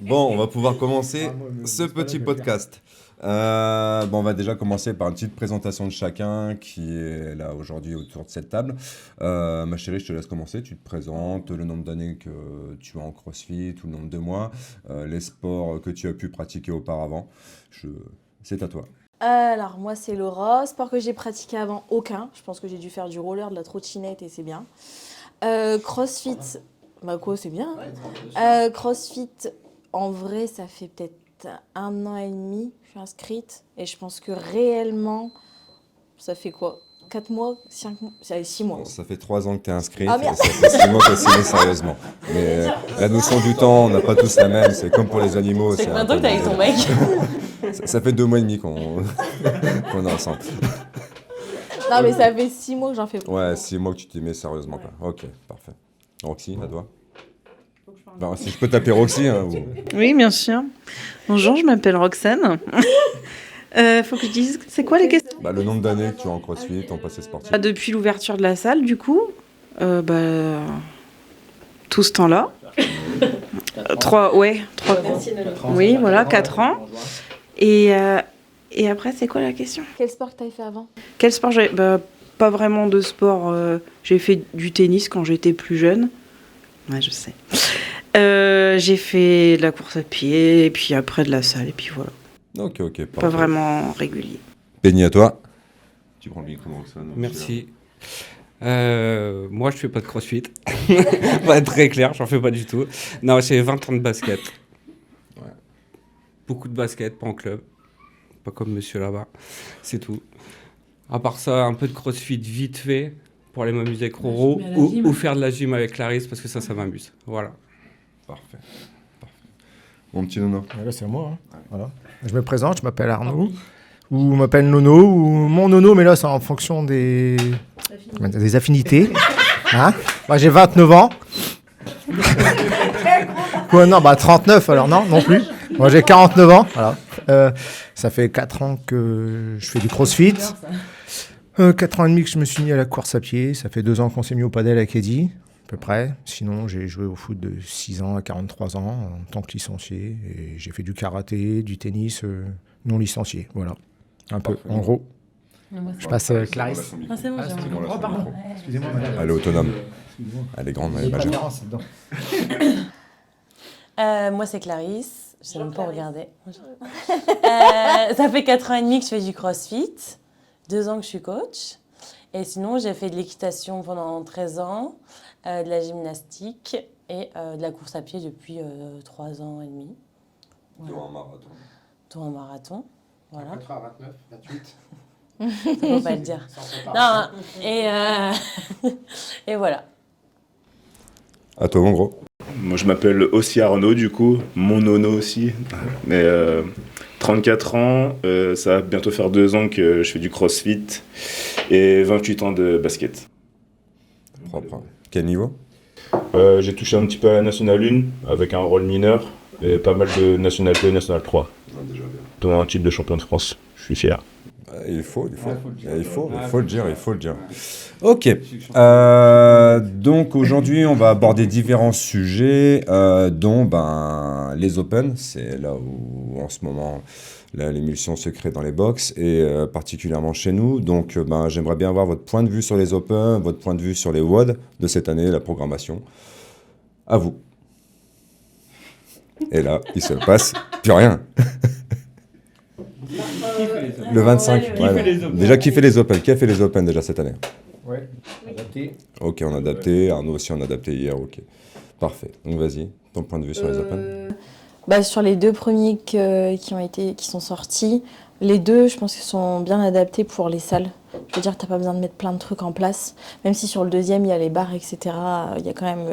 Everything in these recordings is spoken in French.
Bon, on va pouvoir commencer ce petit podcast. On va déjà commencer par une petite présentation de chacun qui est là aujourd'hui autour de cette table. Ma chérie, je te laisse commencer. Tu te présentes, le nombre d'années que tu as en CrossFit, ou le nombre de mois, les sports que tu as pu pratiquer auparavant. C'est à toi. Alors moi c'est Laura, sport que j'ai pratiqué avant aucun, je pense que j'ai dû faire du roller, de la trottinette et c'est bien. CrossFit, bah quoi c'est bien. CrossFit, en vrai ça fait peut-être 1 an et demi, je suis inscrite et je pense que réellement, ça fait quoi 4 mois, 5 mois, 6 mois. Bon, ça fait 3 ans que tu es inscrite Ah, et merde. ça fait 6 mois que tu as signé sérieusement. Mais la notion du temps, on n'a pas tous la même, c'est comme pour les animaux. C'est combien de temps que t'es avec ton mec? Ça fait 2 mois et demi qu'on est ensemble. Non mais ça fait 6 mois que j'en fais. Ouais, 6 mois que tu t'y mets sérieusement. Quoi. Ok, parfait. Roxy, à toi. Ben, si je peux taper Roxy. Hein, Oui, bien sûr. Bonjour, je m'appelle Roxane. Faut que je dise, c'est quoi les questions? Le nombre d'années que tu as en CrossFit, en passé sportif. Depuis l'ouverture de la salle, du coup, tout ce temps-là. 3, oui, voilà, 4 ans. Et après, c'est quoi la question? Quel sport que t'avais fait avant? Quel sport j'ai pas vraiment de sport. J'ai fait du tennis quand j'étais plus jeune. Ouais, je sais. J'ai fait de la course à pied, et puis après de la salle, et puis voilà. Ok, parfait. Pas vraiment régulier. Penny, à toi. Tu prends le micro, Roxane. Merci. Moi, je fais pas de crossfit. Pour être très clair, j'en fais pas du tout. Non, j'ai 20 ans de basket. Ouais. Beaucoup de basket, pas en club. Pas comme monsieur là-bas. C'est tout. À part ça, un peu de crossfit vite fait pour aller m'amuser avec Roro ou faire de la gym avec Clarisse parce que ça m'amuse. Voilà. Parfait. Mon petit Nono. Là, c'est moi. Hein. Voilà. Je me présente, je m'appelle Arnaud. Ou on m'appelle Nono, ou mon Nono, mais là, c'est en fonction des affinités. Hein, j'ai 29 ans. Quoi, non, 39, alors non plus. Moi, j'ai 49 ans. Voilà. Ça fait 4 ans que je fais du crossfit. 4 ans et demi que je me suis mis à la course à pied. Ça fait 2 ans qu'on s'est mis au padel à Caddy, à peu près. Sinon, j'ai joué au foot de 6 ans à 43 ans en tant que licencié. Et j'ai fait du karaté, du tennis non licencié. Voilà. Un peu, en gros. Je passe Clarisse. Ah, c'est bon, j'ai Oh, pardon. Excusez-moi, madame. Elle est autonome. Elle est grande, elle est majeure. Moi, c'est Clarisse. Je sais même pas regarder. Ça fait 4 ans et demi que je fais du crossfit, 2 ans que je suis coach. Et sinon, j'ai fait de l'équitation pendant 13 ans, de la gymnastique et de la course à pied depuis 3 ans et demi. Voilà. Dont un marathon. Voilà. 29, 28. Faut pas le dire. Non, et voilà. À toi, mon gros. Moi, je m'appelle aussi Arnaud, du coup, mon nono aussi. Mais 34 ans, ça va bientôt faire 2 ans que je fais du crossfit et 28 ans de basket. Propre. Quel niveau? J'ai touché un petit peu à la Nationale 1 avec un rôle mineur et pas mal de National 2 et National 3. Dont un titre de champion de France, je suis fier. Il faut le dire. Ok. Donc aujourd'hui, on va aborder différents sujets, dont les Open. C'est là où, en ce moment, l'émulsion se crée dans les box et particulièrement chez nous. Donc, j'aimerais bien avoir votre point de vue sur les Open, votre point de vue sur les WOD de cette année, la programmation. À vous. Et là, il se passe plus rien. Le 25. Déjà, qui fait les Open? Qui a fait les Open déjà cette année? Ouais, adapté. Ok, on a adapté. Arnaud aussi, on a adapté hier. Ok, parfait. Donc vas-y, ton point de vue sur les Open. Sur les 2 premiers qui sont sortis, les 2, je pense qu'ils sont bien adaptés pour les salles. Je veux dire, t'as pas besoin de mettre plein de trucs en place. Même si sur le deuxième, il y a les barres, etc. Il y a quand même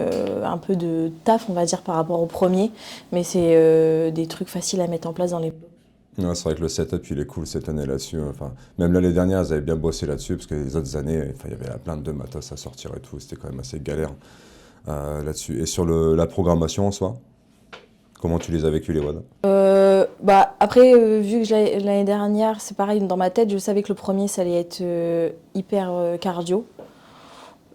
un peu de taf, on va dire, par rapport au premier. Mais c'est des trucs faciles à mettre en place dans les blocs. Ouais, c'est vrai que le setup, il est cool cette année là-dessus. Enfin, même l'année dernière, ils avaient bien bossé là-dessus, parce que les autres années, il y avait plein de matos à sortir et tout. C'était quand même assez galère là-dessus. Et sur la programmation en soi, comment tu les as vécu les WOD? Après, vu que l'année dernière, c'est pareil, dans ma tête, je savais que le premier, ça allait être hyper cardio.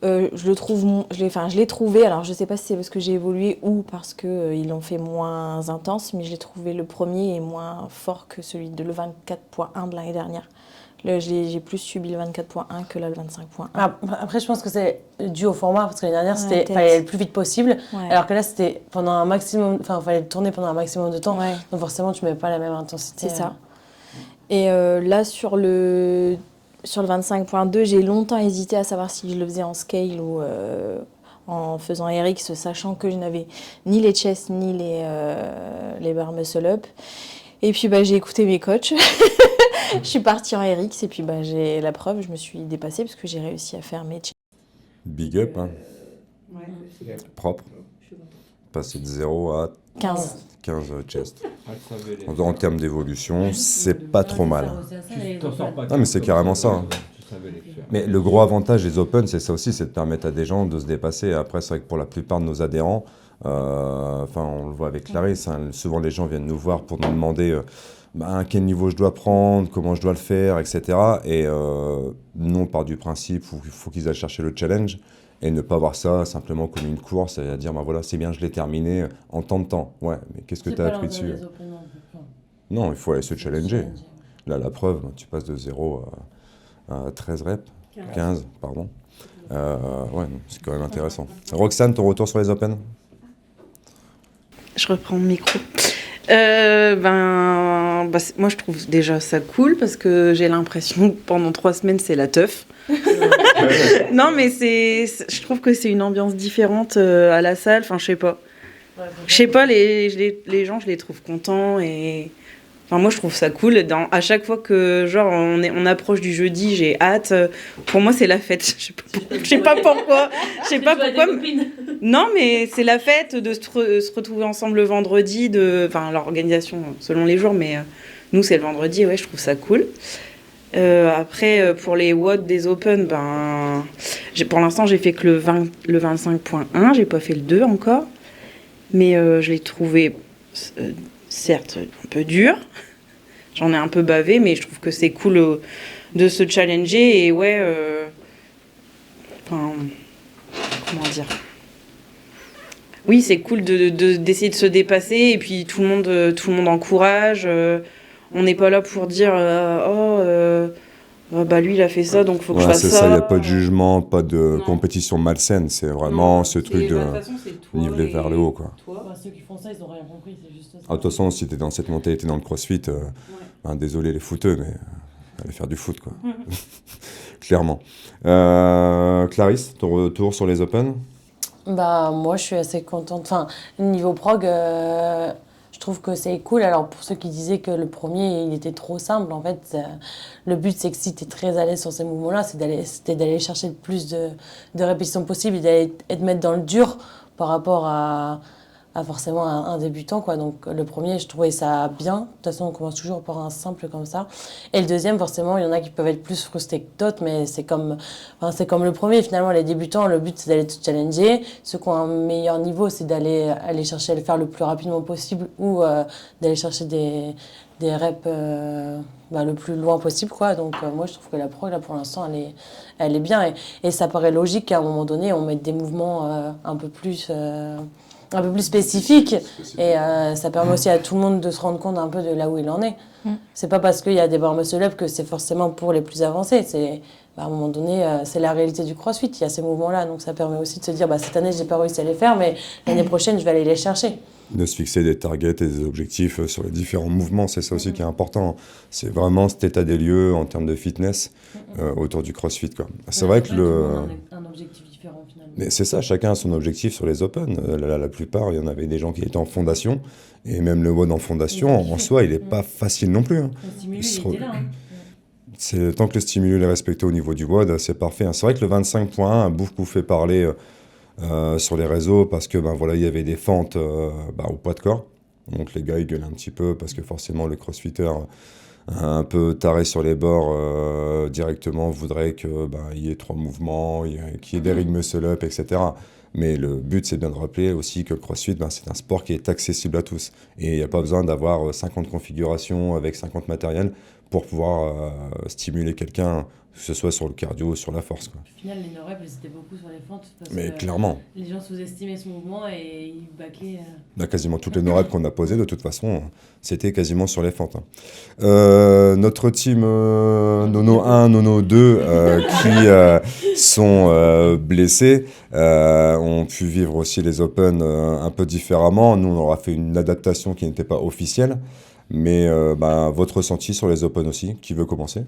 je le trouve, je l'ai trouvé, alors je sais pas si c'est parce que j'ai évolué ou parce que ils l'ont fait moins intense, mais je l'ai trouvé le premier est moins fort que celui de le 24.1 de l'année dernière. J'ai plus subi le 24.1 que là, le 25.1. Après, je pense que c'est dû au format, parce que l'année dernière, c'était fallait aller le plus vite possible, alors que là, c'était pendant un maximum, enfin, il fallait le tourner pendant un maximum de temps, donc forcément, tu mets pas la même intensité. C'est ça. Et là, sur le 25.2, j'ai longtemps hésité à savoir si je le faisais en scale ou en faisant RX, sachant que je n'avais ni les chest ni les bar muscle up. Et puis j'ai écouté mes coachs. Je suis partie en RX et puis j'ai la preuve, je me suis dépassée parce que j'ai réussi à faire mes chest. Big up, hein. Propre. Passer de 0 à 15 chest. En termes d'évolution, c'est pas trop mal. Non, mais c'est carrément ça. Hein. Mais le gros avantage des Open, c'est ça aussi, c'est de permettre à des gens de se dépasser. Après, c'est vrai que pour la plupart de nos adhérents, on le voit avec Clarisse, hein, souvent les gens viennent nous voir pour nous demander à quel niveau je dois prendre, comment je dois le faire, etc. Et nous, on part du principe où il faut qu'ils aillent chercher le challenge et ne pas voir ça simplement comme une course, et à dire voilà, c'est bien, je l'ai terminé en tant de temps. Ouais, mais qu'est-ce que tu as appris dessus? Non, il faut aller se challenger. Là, la preuve, tu passes de 0 à 13 reps, 15, pardon. Ouais, c'est quand même intéressant. Roxane, ton retour sur les Open? Je reprends le micro. Moi, je trouve déjà ça cool parce que j'ai l'impression que pendant 3 semaines, c'est la teuf. Non, mais je trouve que c'est une ambiance différente à la salle. Enfin, je sais pas. Je sais pas, les gens, je les trouve contents et... Enfin, moi, je trouve ça cool. À chaque fois que on approche du jeudi, j'ai hâte. Pour moi, c'est la fête. Je sais pas pourquoi. Non, mais c'est la fête de se retrouver ensemble le vendredi. Enfin, l'organisation selon les jours, mais nous, c'est le vendredi. Ouais, je trouve ça cool. Après, pour les watts des Open, pour l'instant, j'ai fait que le 25.1. J'ai pas fait le 2 encore. Mais je l'ai trouvé... certes, un peu dur. J'en ai un peu bavé, mais je trouve que c'est cool de se challenger. Et comment dire? Oui, c'est cool d'essayer de se dépasser. Et puis, tout le monde encourage. On n'est pas là pour dire lui, il a fait ça, donc il faut que je fasse ça. C'est ça, il n'y a pas de jugement, pas de compétition malsaine. C'est vraiment ce truc de niveler vers le haut, quoi. Ceux qui font ça, ils n'ont rien compris, c'est juste ça. De toute façon, si tu es dans cette mentalité dans le crossfit, désolé les footeux, mais allez faire du foot, quoi. Clairement. Clarisse, ton retour sur les Open? Moi, je suis assez contente. Enfin, niveau prog, je trouve que c'est cool. Alors, pour ceux qui disaient que le premier, il était trop simple, en fait, le but, c'est que si tu es très à l'aise sur ces mouvements-là, c'était d'aller chercher le plus de répétitions possibles et de mettre dans le dur par rapport à forcément un débutant, quoi. Donc le premier, je trouvais ça bien. De toute façon, on commence toujours par un simple comme ça. Et le deuxième, forcément, il y en a qui peuvent être plus frustrés que d'autres, mais c'est comme le premier. Finalement, les débutants, le but, c'est d'aller te challenger. Ceux qui ont un meilleur niveau, c'est aller chercher à le faire le plus rapidement possible ou d'aller chercher des reps le plus loin possible, quoi. Donc moi, je trouve que la prog, là, pour l'instant, elle est bien. Et ça paraît logique qu'à un moment donné, on mette des mouvements un peu plus spécifique et ça permet aussi à tout le monde de se rendre compte un peu de là où il en est. C'est pas parce qu'il y a des bar muscle up que c'est forcément pour les plus avancés. À un moment donné, c'est la réalité du crossfit. Il y a ces mouvements-là, donc ça permet aussi de se dire cette année, j'ai pas réussi à les faire, mais l'année prochaine, je vais aller les chercher. De se fixer des targets et des objectifs sur les différents mouvements, c'est ça aussi qui est important. C'est vraiment cet état des lieux en termes de fitness autour du crossfit, quoi. C'est vrai que un objectif différent finalement. Mais c'est ça, chacun a son objectif sur les Open. La plupart, il y en avait des gens qui étaient en fondation, et même le WOD en fondation, en soi, il n'est pas facile non plus. Hein. Le stimulus, il était là. Tant que le stimulus est respecté au niveau du WOD, c'est parfait. C'est vrai que le 25.1 a beaucoup fait parler sur les réseaux parce que il y avait des fentes au poids de corps. Donc les gars, ils gueulent un petit peu parce que forcément, le crossfitter un peu taré sur les bords directement voudrait qu'il y ait 3 mouvements, qu'il y ait des rig muscle up, etc. Mais le but, c'est bien de rappeler aussi que le CrossFit, c'est un sport qui est accessible à tous. Et il n'y a pas besoin d'avoir 50 configurations avec 50 matériels pour pouvoir stimuler quelqu'un, que ce soit sur le cardio ou sur la force, quoi. Au final, les no-reps, ils étaient beaucoup sur les fentes. Parce Mais que clairement. Les gens sous-estimaient ce mouvement et ils bâclaient. Quasiment toutes les no-reps qu'on a posées, de toute façon, c'était quasiment sur les fentes. Notre team Nono 1, Nono 2, qui sont blessés, ont pu vivre aussi les Open un peu différemment. Nous, on aura fait une adaptation qui n'était pas officielle. Mais votre ressenti sur les Open aussi, qui veut commencer?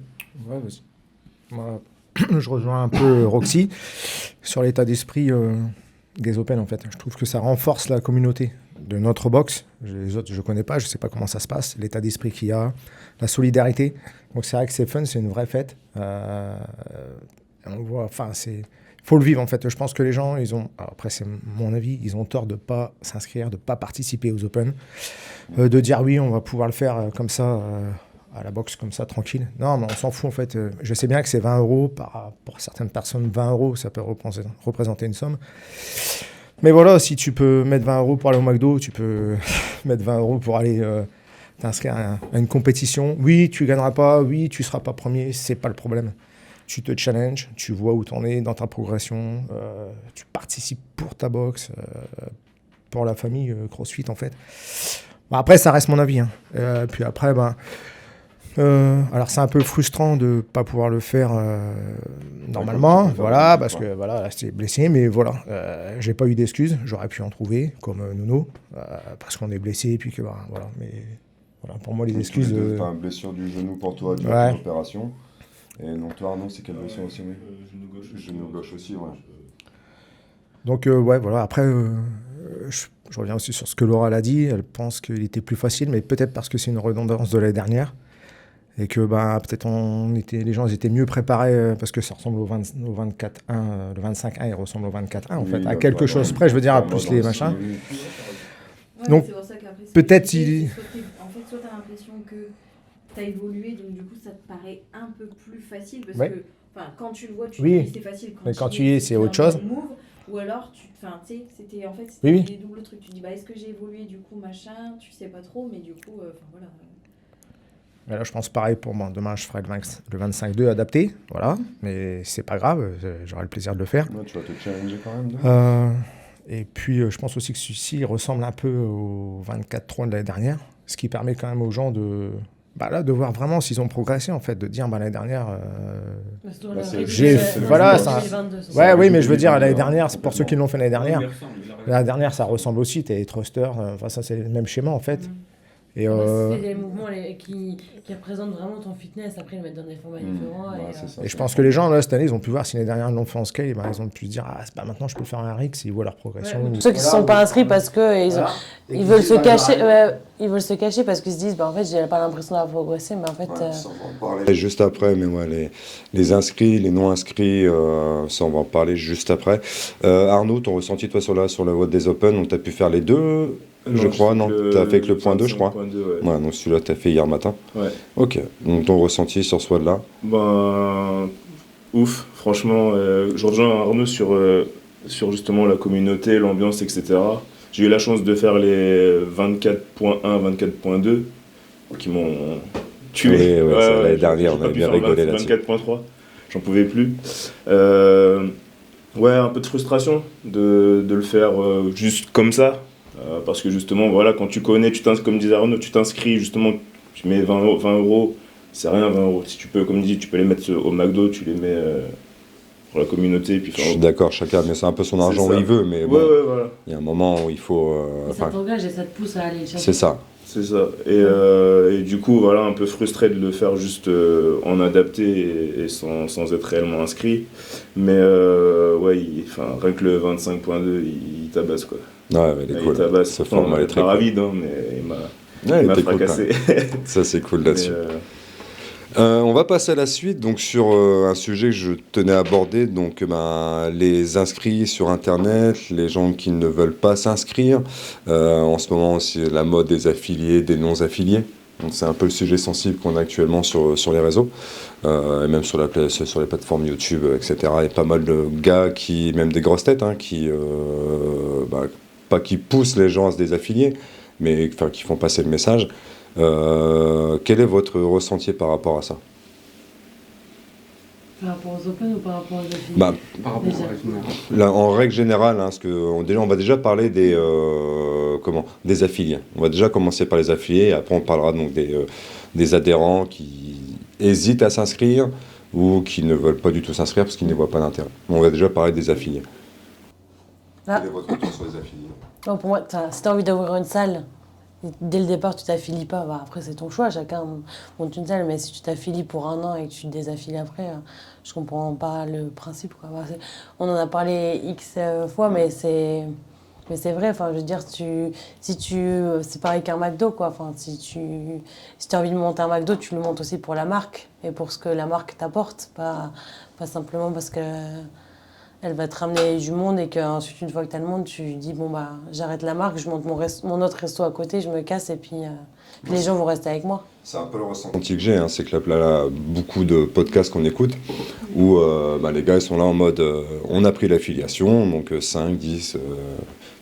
Ouais, vas-y. Moi, je rejoins un peu Roxy sur l'état d'esprit des Open, en fait. Je trouve que ça renforce la communauté de notre boxe. Les autres, je ne connais pas, je ne sais pas comment ça se passe, l'état d'esprit qu'il y a, la solidarité. Donc c'est vrai que c'est fun, c'est une vraie fête. On voit, faut le vivre, en fait. Je pense que les gens, alors après c'est mon avis, ils ont tort de ne pas s'inscrire, de ne pas participer aux Open, de dire oui, on va pouvoir le faire comme ça, à la boxe comme ça, tranquille. Non, mais on s'en fout, en fait. Je sais bien que c'est 20 €, pour certaines personnes, 20 €, ça peut représenter une somme. Mais voilà, si tu peux mettre 20 € pour aller au McDo, tu peux mettre 20 € pour aller t'inscrire à une compétition. Oui, tu gagneras pas, oui, tu seras pas premier, c'est pas le problème. Tu te challenges, tu vois où tu en es dans ta progression, tu participes pour ta boxe, pour la famille CrossFit, en fait. Après, ça reste mon avis, hein. Puis après, alors c'est un peu frustrant de ne pas pouvoir le faire normalement, voilà, parce que voilà, c'est blessé, mais voilà, j'ai pas eu d'excuses, j'aurais pu en trouver, comme Nuno, parce qu'on est blessé, et puis que voilà, mais voilà, pour moi les excuses... T'as une blessure du genou pour toi, d'une opération, et donc toi Arnaud, c'est quelle blessure aussi, oui? Genou gauche aussi, ouais. Donc voilà, après... Je reviens aussi sur ce que Laura l'a dit, elle pense qu'il était plus facile, mais peut-être parce que c'est une redondance de l'année dernière, et que peut-être les gens étaient mieux préparés, parce que ça ressemble au 24-1, le 25-1, il ressemble au 24-1, en fait, à quelque chose près, je veux dire, à plus les machins. Ouais, donc, c'est pour ça qu'après, peut-être en fait, soit tu as l'impression que tu as évolué, donc du coup, ça te paraît un peu plus facile, parce que quand tu le vois, tu te dis c'est facile. Mais quand tu y es, c'est autre chose. Ou alors, c'était des doubles trucs. Tu dis, est-ce que j'ai évolué, du coup, machin, tu sais pas trop, mais du coup, voilà. Mais là, je pense pareil pour moi. Demain, je ferai le 25-2 adapté, voilà. Mais c'est pas grave, j'aurai le plaisir de le faire. Ouais, tu vas te challenger quand même. Et puis, je pense aussi que celui-ci ressemble un peu au 24-3 de l'année dernière, ce qui permet quand même aux gens de voir vraiment s'ils ont progressé, en fait, de dire l'année dernière... oui, mais je veux dire, l'année dernière, c'est pour ceux qui l'ont fait l'année dernière, ça ressemble aussi, t'es thruster, ça c'est le même schéma, en fait. Et c'est des mouvements qui représentent vraiment ton fitness, après ils le mettent dans des formats différents. Et je pense que les gens, là, cette année, ils ont pu voir, si l'année dernière ils l'ont fait en scale, ils ont pu se dire, maintenant je peux le faire en RX, ils voient leur progression. Ceux qui ne sont pas inscrits parce qu'ils veulent se cacher, ils veulent se cacher parce qu'ils se disent, en fait, j'ai pas l'impression d'avoir progressé, mais en fait... Ça, on va en parler juste après, mais ouais, les inscrits, les non inscrits, ça on va en parler juste après. Arnaud, ton ressenti toi sur la voie des Open, donc tu as pu faire les deux? Je crois, non, tu as fait que le point 2, je crois. Ouais, donc celui-là, tu as fait hier matin. Ouais. Ok, donc ton ressenti sur ce WOD-là? Ouf, franchement, je rejoins Arnaud sur justement la communauté, l'ambiance, etc. J'ai eu la chance de faire les 24.1, 24.2 qui m'ont tué. Oui, l'année dernière, on a bien rigolé là-dessus. 24.3, j'en pouvais plus. Un peu de frustration de le faire juste comme ça. Parce que justement, voilà, quand tu connais, comme disait Arnaud, tu t'inscris, justement, tu mets 20 €, c'est rien 20 €. Si tu peux, comme dit, tu peux les mettre au McDo, tu les mets pour la communauté. Puis, je suis d'accord, chacun met un peu son argent où il veut, mais bon, voilà. Il y a un moment où il faut... ça t'engage et ça te pousse à aller chercher. C'est ça. C'est ça. Et du coup, voilà, un peu frustré de le faire juste en adapté et sans être réellement inscrit. Mais rien que le 25.2, il tabasse, quoi. Ouais, il est cool. Ce format est très rapide, hein, mais il m'a fracassé. Cool, ça, c'est cool là-dessus. On va passer à la suite, donc sur un sujet que je tenais à aborder, donc les inscrits sur Internet, les gens qui ne veulent pas s'inscrire. En ce moment, c'est la mode des affiliés, des non-affiliés. Donc c'est un peu le sujet sensible qu'on a actuellement sur les réseaux, et même sur les plateformes YouTube, etc. Il y a pas mal de gars, même des grosses têtes, hein, pas qui poussent les gens à se désaffilier, mais qui font passer le message. Quel est votre ressenti par rapport à ça? Par rapport aux Open ou par rapport aux affiliés? Par rapport à Là, en règle générale, hein, parce on va déjà parler des affiliés. On va déjà commencer par les affiliés, et après on parlera donc des adhérents qui hésitent à s'inscrire ou qui ne veulent pas du tout s'inscrire parce qu'ils n'y voient pas d'intérêt. On va déjà parler des affiliés. Ah. Quel est votre retour sur les affiliés? Non, pour moi, si tu as envie d'ouvrir une salle, dès le départ, tu t'affilies pas. Après, c'est ton choix, chacun monte une salle. Mais si tu t'affilies pour un an et que tu te désaffilies après, je comprends pas le principe, quoi. On en a parlé X fois, mais c'est vrai. Enfin, je veux dire, c'est pareil qu'un McDo, quoi. Enfin, si tu as envie de monter un McDo, tu le montes aussi pour la marque et pour ce que la marque t'apporte, pas simplement parce que elle va te ramener du monde et qu'ensuite, une fois que tu as le monde, tu dis bon, bah, j'arrête la marque, je monte mon autre resto à côté, je me casse et puis les gens vont rester avec moi. C'est un peu le ressenti que j'ai, hein, c'est que là, beaucoup de podcasts qu'on écoute où les gars ils sont là en mode on a pris l'affiliation, donc 5, 10,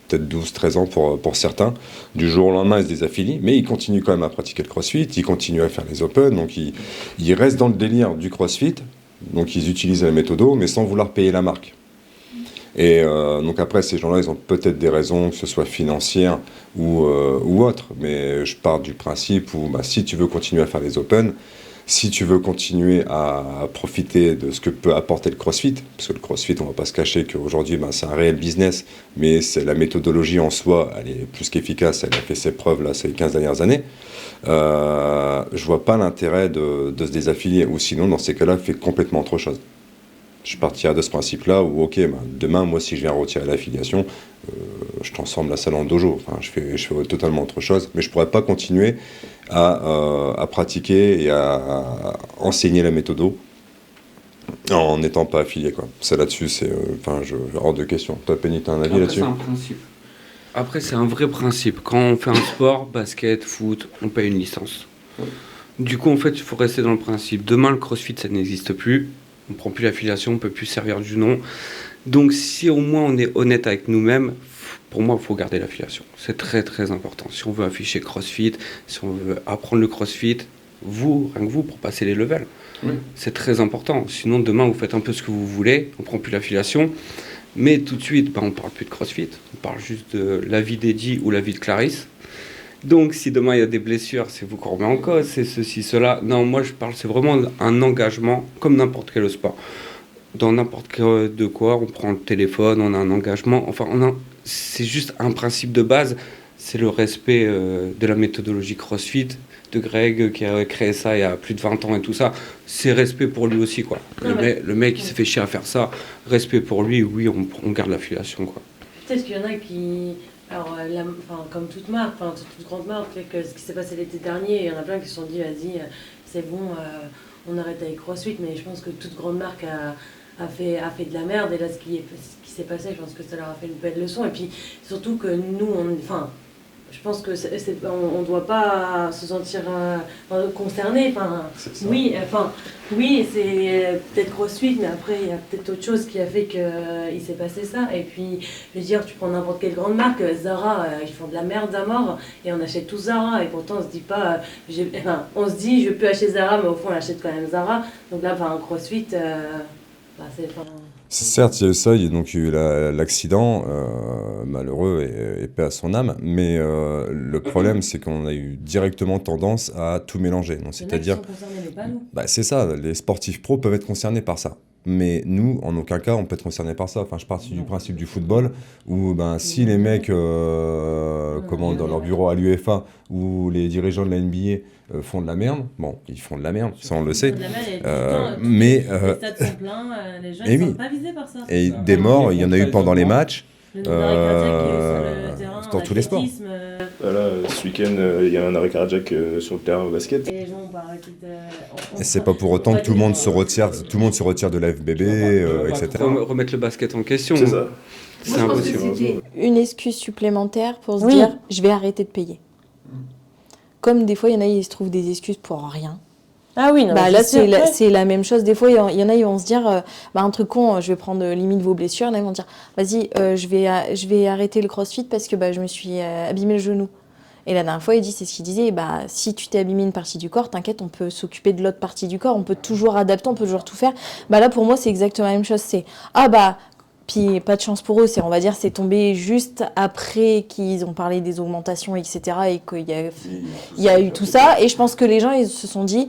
peut-être 12, 13 ans pour certains. Du jour au lendemain, ils se désaffilient, mais ils continuent quand même à pratiquer le crossfit, ils continuent à faire les open, donc ils restent dans le délire du crossfit, donc ils utilisent la méthodo, mais sans vouloir payer la marque. Et donc après, ces gens-là, ils ont peut-être des raisons, que ce soit financières ou autres, mais je pars du principe où si tu veux continuer à faire les open, si tu veux continuer à profiter de ce que peut apporter le CrossFit, parce que le CrossFit, on ne va pas se cacher qu'aujourd'hui, c'est un réel business, mais c'est la méthodologie en soi, elle est plus qu'efficace, elle a fait ses preuves là, ces 15 dernières années. Je vois pas l'intérêt de se désaffilier, ou sinon, dans ces cas-là, fais complètement autre chose. Je partirais de ce principe-là où, demain, moi, si je viens retirer l'affiliation, je transforme la salle en dojo. Enfin, je fais totalement autre chose. Mais je ne pourrais pas continuer à pratiquer et à enseigner la méthodo en n'étant pas affilié, quoi. Ça, là-dessus, c'est hors de question. Toi, Penny, tu as un avis là-dessus? C'est un principe. Après, c'est un vrai principe. Quand on fait un sport, basket, foot, on paye une licence. Du coup, en fait, il faut rester dans le principe. Demain, le CrossFit, ça n'existe plus. On ne prend plus l'affiliation, on ne peut plus servir du nom. Donc si au moins on est honnête avec nous-mêmes, pour moi, il faut garder l'affiliation. C'est très très important. Si on veut afficher CrossFit, si on veut apprendre le CrossFit, rien que vous, pour passer les levels. Oui. C'est très important. Sinon, demain, vous faites un peu ce que vous voulez, on ne prend plus l'affiliation. Mais tout de suite, on ne parle plus de CrossFit. On parle juste de la vie d'Eddie ou la vie de Clarisse. Donc, si demain il y a des blessures, c'est vous qu'on remet en cause, c'est ceci, cela. Non, moi je parle, c'est vraiment un engagement, comme n'importe quel sport. Dans n'importe quel de quoi, on prend le téléphone, on a un engagement. Enfin, c'est juste un principe de base, c'est le respect de la méthodologie CrossFit, de Greg qui a créé ça il y a plus de 20 ans et tout ça. C'est respect pour lui aussi, quoi. Le mec, il s'est fait chier à faire ça. Respect pour lui, oui, on garde l'affiliation, quoi. Peut-être qu'il y en a qui... Alors, comme toute marque, toute grande marque, ce qui s'est passé l'été dernier, il y en a plein qui se sont dit, vas-y, c'est bon, on arrête avec CrossFit, mais je pense que toute grande marque a fait de la merde, et là, ce qui s'est passé, je pense que ça leur a fait une belle leçon, et puis surtout que nous, je pense que on ne doit pas se sentir concerné. Oui, c'est peut-être CrossFit, mais après, il y a peut-être autre chose qui a fait qu'il s'est passé ça. Et puis, je veux dire, tu prends n'importe quelle grande marque, Zara, ils font de la merde à mort, et on achète tout Zara, et pourtant, on se dit pas... on se dit, je peux acheter Zara, mais au fond, on achète quand même Zara. Donc là, un CrossFit, c'est... Certes, il y a eu ça, il y a donc eu l'accident, malheureux et paix à son âme, mais le problème, c'est qu'on a eu directement tendance à tout mélanger. Donc, c'est-à-dire, c'est ça, les sportifs pros peuvent être concernés par ça. Mais nous, en aucun cas, on peut être concernés par ça. Enfin, je pars du principe du football, où si les mecs, dans leur bureau à l'UEFA, ou les dirigeants de la NBA font de la merde, bon, ils font de la merde, ça on le sait. Mais les stades sont pleins, les gens ne sont pas visés par ça. Et des morts, il y en a eu pendant les matchs. Dans tous les sports. Voilà, ce week-end, il y a un arrêt cardiaque sur le terrain au basket. Et c'est pas pour autant que tout le monde se retire de la FBB, etc. Remettre le basket en question. C'est ça. C'est impossible. Une excuse supplémentaire pour se dire, je vais arrêter de payer. comme des fois, il y en a, ils se trouvent des excuses pour rien. Ah oui, non, Bah, mais là, c'est sûr, c'est la même chose. Des fois, il y en a, ils vont se dire, un truc con, je vais prendre limite vos blessures. Il y en a, ils vont dire, vas-y, je vais arrêter le crossfit parce que je me suis abîmé le genou. Et la dernière fois, c'est ce qu'il disait, si tu t'es abîmé une partie du corps, t'inquiète, on peut s'occuper de l'autre partie du corps, on peut toujours adapter, on peut toujours tout faire. Là, pour moi, c'est exactement la même chose. C'est, puis pas de chance pour eux, on va dire, c'est tombé juste après qu'ils ont parlé des augmentations, etc. et qu'il y a eu tout ça. Et je pense que les gens, ils se sont dit,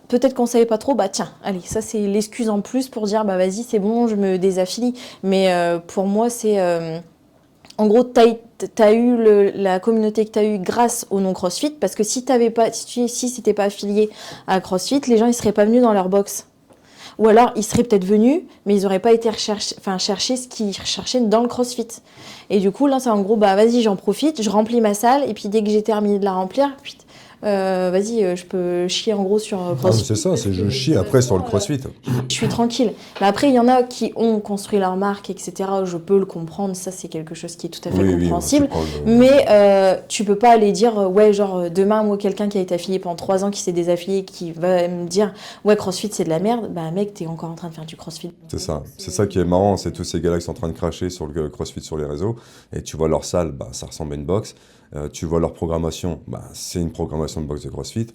peut-être qu'on savait pas trop, tiens, allez, ça c'est l'excuse en plus pour dire, vas-y, c'est bon, je me désaffilie. Mais pour moi, c'est... en gros, t'as eu la communauté que t'as eue grâce au non-CrossFit, parce que si t'étais pas affilié à CrossFit, les gens, ils seraient pas venus dans leur box. Ou alors, ils seraient peut-être venus, mais ils n'auraient pas été chercher ce qu'ils recherchaient dans le CrossFit. Et du coup, là, c'est en gros, vas-y, j'en profite, je remplis ma salle, et puis dès que j'ai terminé de la remplir, vas-y, je peux chier en gros sur CrossFit. C'est ça, je chie après sur le CrossFit. Je suis tranquille. Mais après, il y en a qui ont construit leur marque, etc. Je peux le comprendre, ça c'est quelque chose qui est tout à fait compréhensible. Mais tu peux pas aller dire, demain, moi, quelqu'un qui a été affilié pendant 3 ans, qui s'est désaffilié, qui va me dire, ouais, CrossFit c'est de la merde, mec, t'es encore en train de faire du CrossFit. C'est ça qui est marrant, c'est tous ces gars-là qui sont en train de cracher sur le CrossFit sur les réseaux, et tu vois leur salle, ça ressemble à une box. Tu vois leur programmation, c'est une programmation de boxe de CrossFit.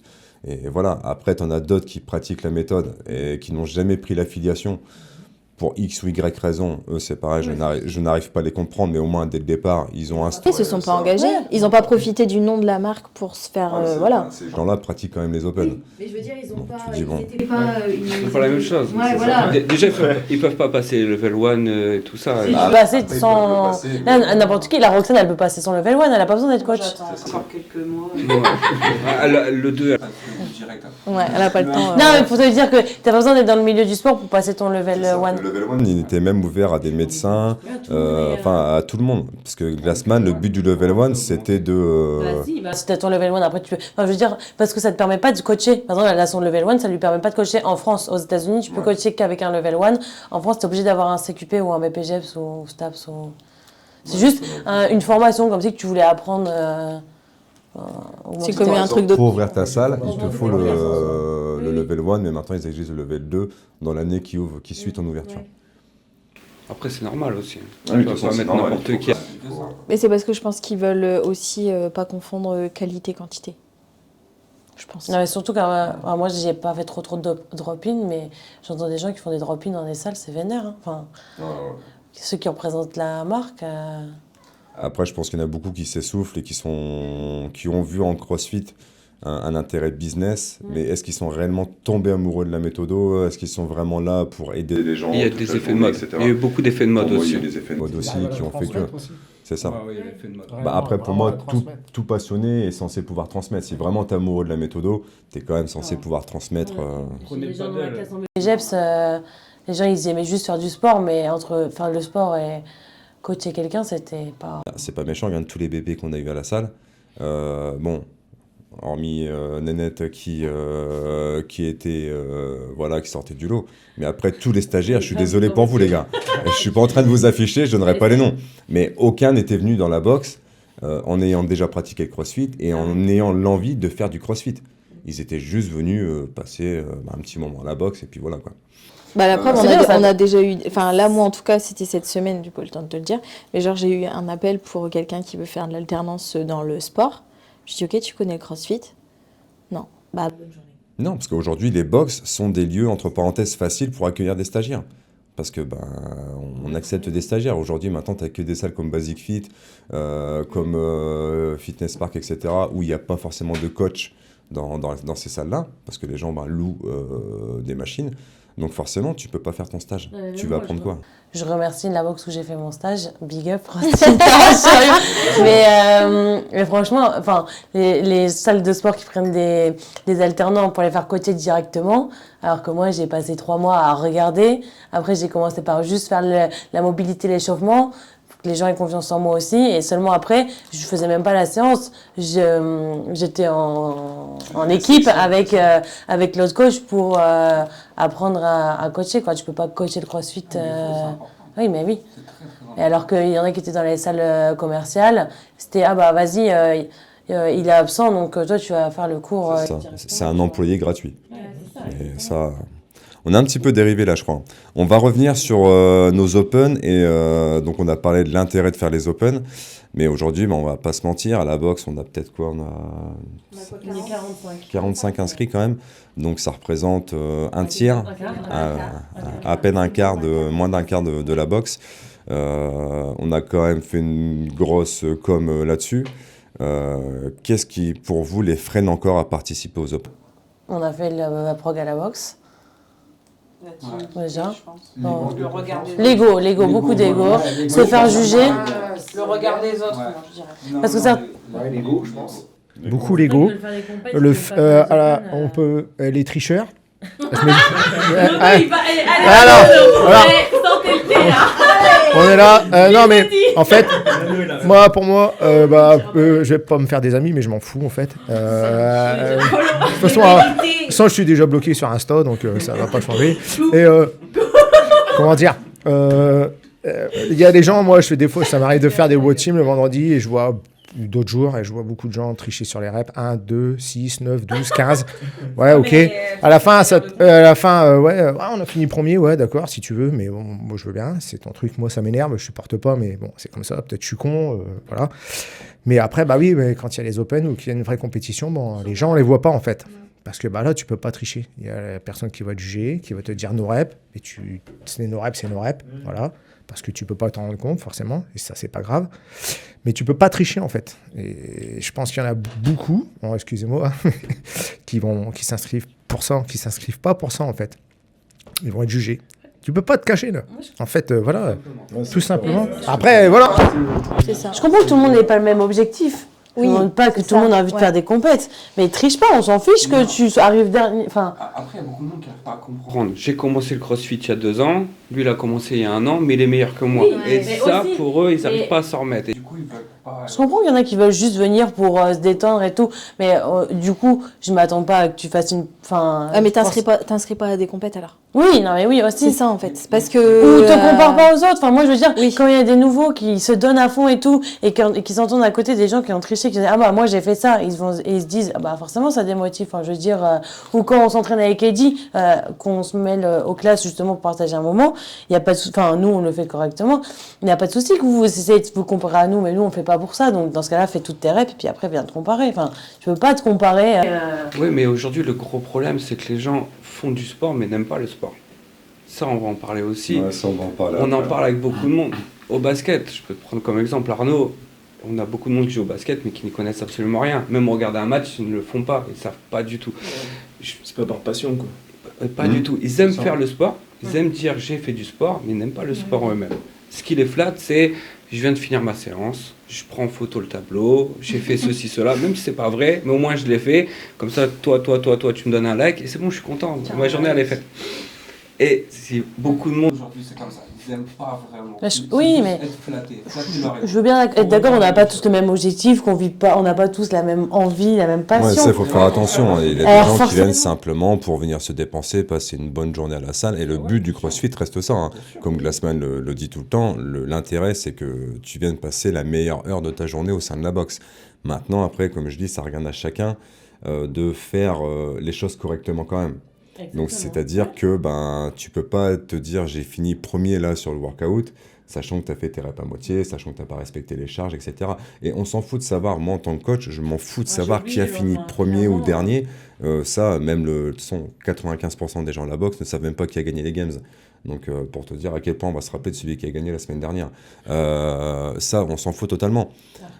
Et voilà, après, tu en as d'autres qui pratiquent la méthode et qui n'ont jamais pris l'affiliation pour X ou Y raison. Eux, c'est pareil, je n'arrive pas à les comprendre, mais au moins, dès le départ, ils ont instauré. Ils se sont pas engagés, ils n'ont pas profité du nom de la marque pour se faire... voilà. Ces gens-là pratiquent quand même les Open. Oui, mais je veux dire, ils ont pas... C'était pas la même chose. Ouais, voilà. Déjà, ils peuvent pas passer level 1 et tout ça. Passer sans... Là, n'importe qui, la Roxane, elle peut passer son level 1, elle a pas besoin d'être coach. J'attends encore quelques mois. Le 2, direct. Ouais, elle a pas le temps. Non, mais faut te dire que t'as pas besoin d'être dans le milieu du sport pour passer ton level 1. Le level 1, il était même ouvert à des médecins, à tout le monde. Parce que Glassman, le but du level 1, c'était de... Si t'as ton level 1, après tu peux... Enfin, je veux dire, parce que ça te permet pas de coacher. Par exemple, elle a son level 1, ça lui permet pas de coacher en France. Aux États-Unis, tu peux coacher qu'avec un level 1. En France, t'es obligé d'avoir un CQP ou un BPGEPS ou STAPS. C'est juste une formation comme si que tu voulais apprendre... c'est comme un truc de... Pour ouvrir ta salle, il te faut le level 1, mais maintenant ils exigent le level 2 dans l'année qui suit ton ouverture. Après, c'est normal aussi. Tu peux pas mettre n'importe qui. Mais c'est parce que je pense qu'ils veulent aussi pas confondre qualité-quantité. Je pense. Non, mais surtout que moi, j'ai pas fait trop de drop-in, mais j'entends des gens qui font des drop-in dans des salles, c'est vénère. Hein. Enfin, ceux qui représentent la marque... Après, je pense qu'il y en a beaucoup qui s'essoufflent et qui ont vu en CrossFit un intérêt business, mais est-ce qu'ils sont réellement tombés amoureux de la méthodo? Est-ce qu'ils sont vraiment là pour aider les gens? Il y a des effets de mode, etc. Il y a eu beaucoup d'effets de mode aussi. Il y a des effets de mode aussi qui ont fait que... C'est ça. Après, pour moi, tout passionné est censé pouvoir transmettre. Si vraiment tu es amoureux de la méthodo, tu es quand même censé pouvoir transmettre... Les GEPS, les gens, ils aimaient juste faire du sport, mais entre le sport et... coacher quelqu'un, c'était pas... C'est pas méchant, regarde tous les bébés qu'on a eu à la salle. Hormis Nénette qui sortait du lot. Mais après, tous les stagiaires, je suis désolé pour vous les gars. Je suis pas en train de vous afficher, je donnerai pas les noms. Mais aucun n'était venu dans la boxe en ayant déjà pratiqué le CrossFit et en ayant l'envie de faire du CrossFit. Ils étaient juste venus passer un petit moment à la boxe et puis voilà quoi. La preuve, on a déjà eu... Enfin, là, moi, en tout cas, c'était cette semaine, j'ai pas eu le temps de te le dire. Mais j'ai eu un appel pour quelqu'un qui veut faire de l'alternance dans le sport. Je dis, ok, tu connais le CrossFit? Non. Bonne journée. Non, parce qu'aujourd'hui, les box sont des lieux, entre parenthèses, faciles pour accueillir des stagiaires. Parce que on accepte des stagiaires. Aujourd'hui, maintenant, tu n'as que des salles comme Basic Fit, comme Fitness Park, etc., où il n'y a pas forcément de coach dans ces salles-là, parce que les gens louent des machines. Donc forcément, tu peux pas faire ton stage. Tu vas apprendre quoi? Je remercie la box où j'ai fait mon stage. Big up, mais franchement, les salles de sport qui prennent des alternants pour les faire coacher directement, alors que moi, j'ai passé 3 mois à regarder. Après, j'ai commencé par juste faire la mobilité, l'échauffement, pour que les gens aient confiance en moi aussi. Et seulement après, je faisais même pas la séance. J'étais en équipe avec l'autre coach pour apprendre à coacher. Quoi. Tu peux pas coacher le CrossFit. Oui, mais oui. Et alors qu'il y en a qui étaient dans les salles commerciales, c'était vas-y, il est absent, donc toi, tu vas faire le cours. C'est ça. directement, C'est un tu vois. employé gratuit. Et ça, on a un petit peu dérivé là, je crois. On va revenir sur nos Open et donc on a parlé de l'intérêt de faire les Open, mais aujourd'hui, on va pas se mentir, à la boxe, on a peut-être quoi? On a Il est 45. 45 inscrits quand même, donc ça représente un tiers, à peine un quart moins d'un quart de la boxe. On a quand même fait une grosse com là-dessus. Qu'est-ce qui, pour vous, les freine encore à participer aux Open? On a fait la prog à la boxe. Déjà. Non. Le regard des Lego, beaucoup d'ego. Se faire juger. Le regard des autres, moi, je dirais. Parce que ça. L'ego, je pense. Beaucoup l'ego. On peut les tricheurs. On est là. Non mais en fait, pour moi, je vais pas me faire des amis, mais je m'en fous en fait. De toute façon, je suis déjà bloqué sur Insta, donc ça va pas changer. Et comment dire, il y a des gens, moi, des fois, ça m'arrive de faire des watch teams le vendredi et je vois d'autres jours et je vois beaucoup de gens tricher sur les reps. 1, 2, 6, 9, 12, 15. Ouais, ok. À la fin, on a fini premier, ouais, d'accord, si tu veux, mais bon, moi je veux bien, c'est ton truc, moi ça m'énerve, je supporte pas, mais bon, c'est comme ça, peut-être je suis con, voilà. Mais après, mais quand il y a les Open ou qu'il y a une vraie compétition, les gens, on les voit pas en fait. Parce que là, tu peux pas tricher. Il y a la personne qui va te juger, qui va te dire nos reps, et c'est nos reps, voilà. Parce que tu peux pas t'en rendre compte, forcément, et ça, c'est pas grave. Mais tu peux pas tricher, en fait. Et je pense qu'il y en a beaucoup, excusez-moi, qui s'inscrivent pour ça, qui s'inscrivent pas pour ça, en fait. Ils vont être jugés. Tu peux pas te cacher, là. En fait, voilà, tout simplement. Après, voilà. C'est ça. Je comprends que tout le monde n'ait pas le même objectif. Oui, Je ne demande pas que c'est tout le monde ça, a envie de ouais. faire des compètes. Mais triche pas, on s'en fiche que tu arrives dernier. Enfin, Après, il y a beaucoup de monde qui n'arrive pas à comprendre. J'ai commencé le CrossFit il y a 2 ans, lui il a commencé il y a 1 an, mais il est meilleur que moi. Oui, et mais ça, aussi, pour eux, ils n'arrivent mais- pas à s'en remettre. Et du coup, ils veulent pas. je comprends qu'il y en a qui veulent juste venir pour se détendre et tout. Mais du coup, je m'attends pas à que tu fasses une. Enfin. Ah, mais t'inscris pas à des compètes alors. Oui, non, mais oui, C'est aussi. ça en fait. Parce Ou que. te compare pas aux autres. Enfin, moi, je veux dire, Oui. quand il y a des nouveaux qui se donnent à fond et tout, et qui s'entendent à côté des gens qui ont triché, qui disent ah bah moi j'ai fait ça, ils se disent ah bah forcément ça démotive. Enfin, je veux dire, ou quand on s'entraîne avec Eddie, qu'on se mêle aux classes justement pour partager un moment, il y a pas de, enfin nous on le fait correctement, il n'y a pas de souci que vous essayez de vous comparer à nous, mais nous on fait pas pour ça. Donc dans ce cas-là, fais toutes tes reps et puis après viens te comparer. Enfin, tu peux pas te comparer. Oui, mais aujourd'hui, le gros problème, c'est que les gens font du sport, mais n'aiment pas le sport. Ça, on va en parler aussi. Ouais, ça, on va en parler On en après. parle avec beaucoup de monde. Au basket, je peux te prendre comme exemple Arnaud. On a beaucoup de monde qui joue au basket, mais qui n'y connaissent absolument rien. Même regarder un match, ils ne le font pas. Ils ne savent pas du tout. C'est pas par passion, quoi. Pas du tout. Ils aiment Ça. faire le sport. Ils aiment dire j'ai fait du sport, mais ils n'aiment pas le sport en eux-mêmes. Ce qui les flatte, c'est je viens de finir ma séance, je prends en photo le tableau, j'ai fait ceci, cela, même si c'est pas vrai, mais au moins je l'ai fait. Comme ça, toi, tu me donnes un like et c'est bon, je suis content. Ma journée, elle est faite. Et c'est beaucoup de monde aujourd'hui, c'est comme ça. Ils n'aiment pas vraiment. Oui, mais être flattés. je veux bien être d'accord, on n'a pas tous le même objectif, qu'on vit pas, on n'a pas tous la même envie, la même Ouais, passion. ça, il faut faire attention. Il y a des Alors, gens qui forcément. viennent simplement pour venir se dépenser, passer une bonne journée à la salle. Et le but du CrossFit reste ça. Hein. Comme Glassman le dit tout le temps, l'intérêt, c'est que tu viennes passer la meilleure heure de ta journée au sein de la boxe. Maintenant, après, comme je dis, ça regarde à chacun de faire les choses correctement quand même. Donc, c'est-à-dire que tu peux pas te dire j'ai fini premier là sur le workout, sachant que tu as fait tes reps à moitié, sachant que tu n'as pas respecté les charges, etc. Et on s'en fout de savoir, moi en tant que coach, je m'en fous de savoir qui a fini premier ou dernier. Ça, même de toute façon, 95% des gens à la boxe ne savent même pas qui a gagné les games. Donc, pour te dire à quel point on va se rappeler de celui qui a gagné la semaine dernière. Ça, on s'en fout totalement.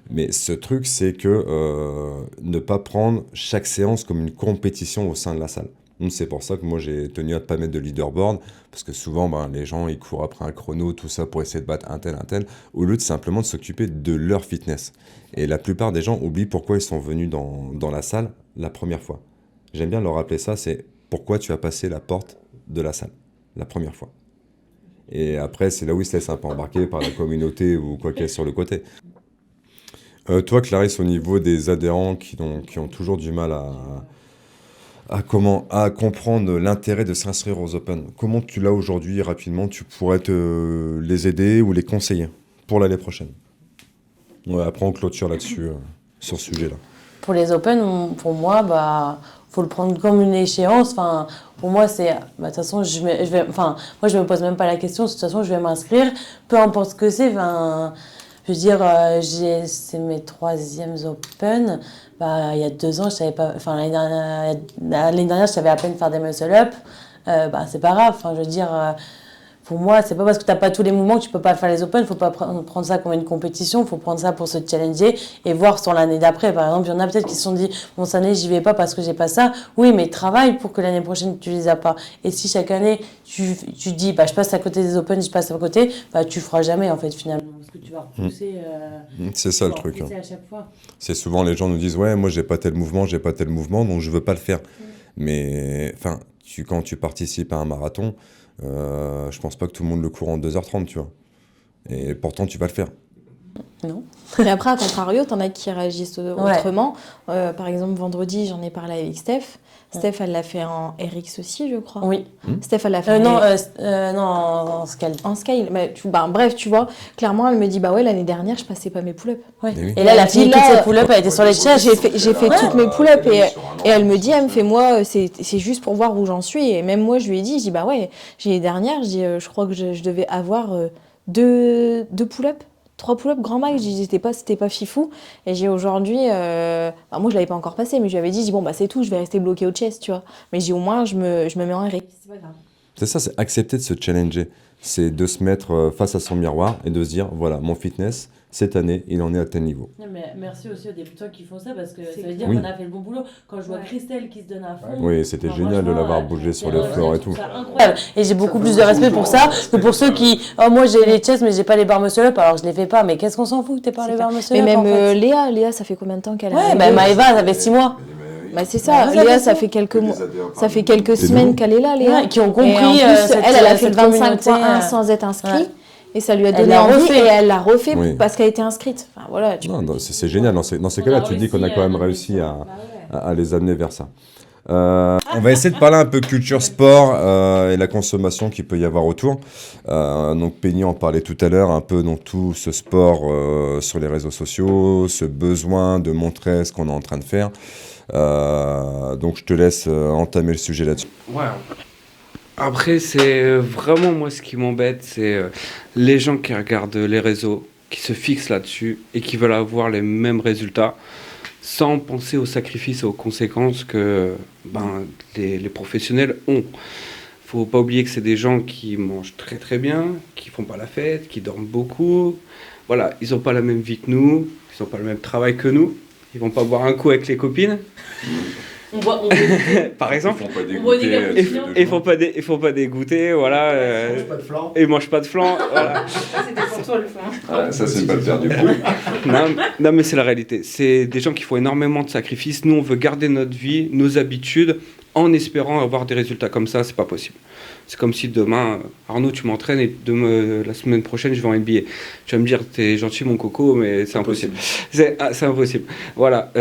Mais ce truc, c'est que ne pas prendre chaque séance comme une compétition au sein de la salle. Donc, c'est pour ça que moi j'ai tenu à ne pas mettre de leaderboard, parce que souvent les gens ils courent après un chrono, tout ça pour essayer de battre un tel, au lieu de simplement de s'occuper de leur fitness. Et la plupart des gens oublient pourquoi ils sont venus dans la salle la première fois. J'aime bien leur rappeler ça, c'est pourquoi tu as passé la porte de la salle la première fois. Et après c'est là où ils se laissent un peu embarquer par la communauté ou quoi qu'elle est sur le côté. Toi Clarisse, au niveau des adhérents qui ont toujours du mal à comprendre l'intérêt de s'inscrire aux Open. Comment tu l'as aujourd'hui, rapidement, tu pourrais les aider ou les conseiller pour l'année prochaine? Ouais, après on clôture là-dessus, sur ce sujet-là. pour les Open, pour moi, faut le prendre comme une échéance. Enfin, pour moi, c'est, de toute façon, moi, je me pose même pas la question. De toute façon, je vais m'inscrire, peu importe ce que c'est. Enfin, je veux dire, c'est mes 3e Open. Il y a 2 ans, je savais pas. Enfin, l'année dernière, je savais à peine faire des muscle-up. C'est pas grave. Enfin, je veux dire. Pour moi, c'est pas parce que tu n'as pas tous les mouvements que tu peux pas faire les Open. Il faut pas prendre ça comme une compétition. Il faut prendre ça pour se challenger et voir sur l'année d'après. Par exemple, il y en a peut-être qui se sont dit bon, cette année, j'y vais pas parce que j'ai pas ça. Oui, mais travaille pour que l'année prochaine, tu les as pas. Et si chaque année, tu dis je passe à côté des Open, je passe à côté, tu feras jamais en fait finalement. Parce que tu vas repousser. C'est ça le truc. À chaque fois. C'est souvent les gens nous disent ouais, moi j'ai pas tel mouvement, donc je veux pas le faire. Mais enfin, quand tu participes à un marathon. Je pense pas que tout le monde le court en 2h30, tu vois. Et pourtant, tu vas le faire. Non. Et après, à contrario, t'en as qui réagissent autrement. Par exemple, vendredi, j'en ai parlé avec Steph. Steph, elle l'a fait en RX aussi, je crois. Oui. Steph, elle l'a fait non, en scale. En scale. Bref, tu vois, clairement, elle me dit l'année dernière, je passais pas mes pull-ups. Ouais. Et là, la fille, toutes ses pull-ups, elle était sur les chaises. J'ai fait toutes mes pull-ups et elle me dit, moi, c'est juste pour voir où j'en suis. Et même moi, je lui ai dit, l'année dernière, je crois que je devais avoir 2 pull-ups. 3 pull-ups grand max, c'était pas fifou. Et j'ai aujourd'hui, moi je l'avais pas encore passé, mais je lui avais dit c'est tout, je vais rester bloquée au chest, tu vois. Mais au moins je me mets en RX, c'est pas grave. C'est ça, c'est accepter de se challenger. C'est de se mettre face à son miroir et de se dire voilà, mon fitness, cette année, il en est à tel niveau. Non, mais merci aussi aux débutants qui font ça parce que ça veut dire qu'on a fait le bon boulot. Quand je vois Christelle qui se donne à fond. Oui, c'était génial de l'avoir bougé sur les floors et tout. Incroyable. Et j'ai beaucoup plus de respect pour ça que pour ceux qui. Oh, moi j'ai les chests, mais j'ai pas les barres muscle-up, alors je les fais pas. Mais qu'est-ce qu'on s'en fout que t'aies pas les barres muscle-up? Mais même Léa, ça fait combien de temps qu'elle a. Ouais, Maëva, ça fait 6 mois. C'est ça, Léa, ça fait quelques mois, ça fait quelques semaines qu'elle est là, Léa. Ouais, qui ont compris. Elle a fait le 25.1 sans être inscrite. Ouais. Et ça lui a donné envie et elle l'a refait parce qu'elle était inscrite. Enfin, voilà, c'est génial. Dans ces cas-là, tu dis qu'on a quand même réussi à les amener vers ça. On va essayer de parler un peu culture sport et la consommation qu'il peut y avoir autour. Donc Penny en parlait tout à l'heure, un peu donc tout ce sport sur les réseaux sociaux, ce besoin de montrer ce qu'on est en train de faire. Donc je te laisse entamer le sujet là-dessus. Ouais. Après, c'est vraiment moi ce qui m'embête, c'est les gens qui regardent les réseaux, qui se fixent là-dessus et qui veulent avoir les mêmes résultats sans penser aux sacrifices et aux conséquences que les professionnels ont. Faut pas oublier que c'est des gens qui mangent très très bien, qui font pas la fête, qui dorment beaucoup. Voilà, ils ont pas la même vie que nous, ils ont pas le même travail que nous. Ils vont pas boire un coup avec les copines. Par exemple, ils font pas dégoûter, voilà. Ils mangent pas de flan, voilà. Ça c'était pour toi le flan. Ça c'est pas le faire du coup. Non mais c'est la réalité. C'est des gens qui font énormément de sacrifices. Nous on veut garder notre vie, nos habitudes, en espérant avoir des résultats comme ça. C'est pas possible. C'est comme si demain, Arnaud, tu m'entraînes et la semaine prochaine, je vais en NBA. Tu vas me dire, t'es gentil, mon coco, mais c'est impossible. C'est impossible. Voilà,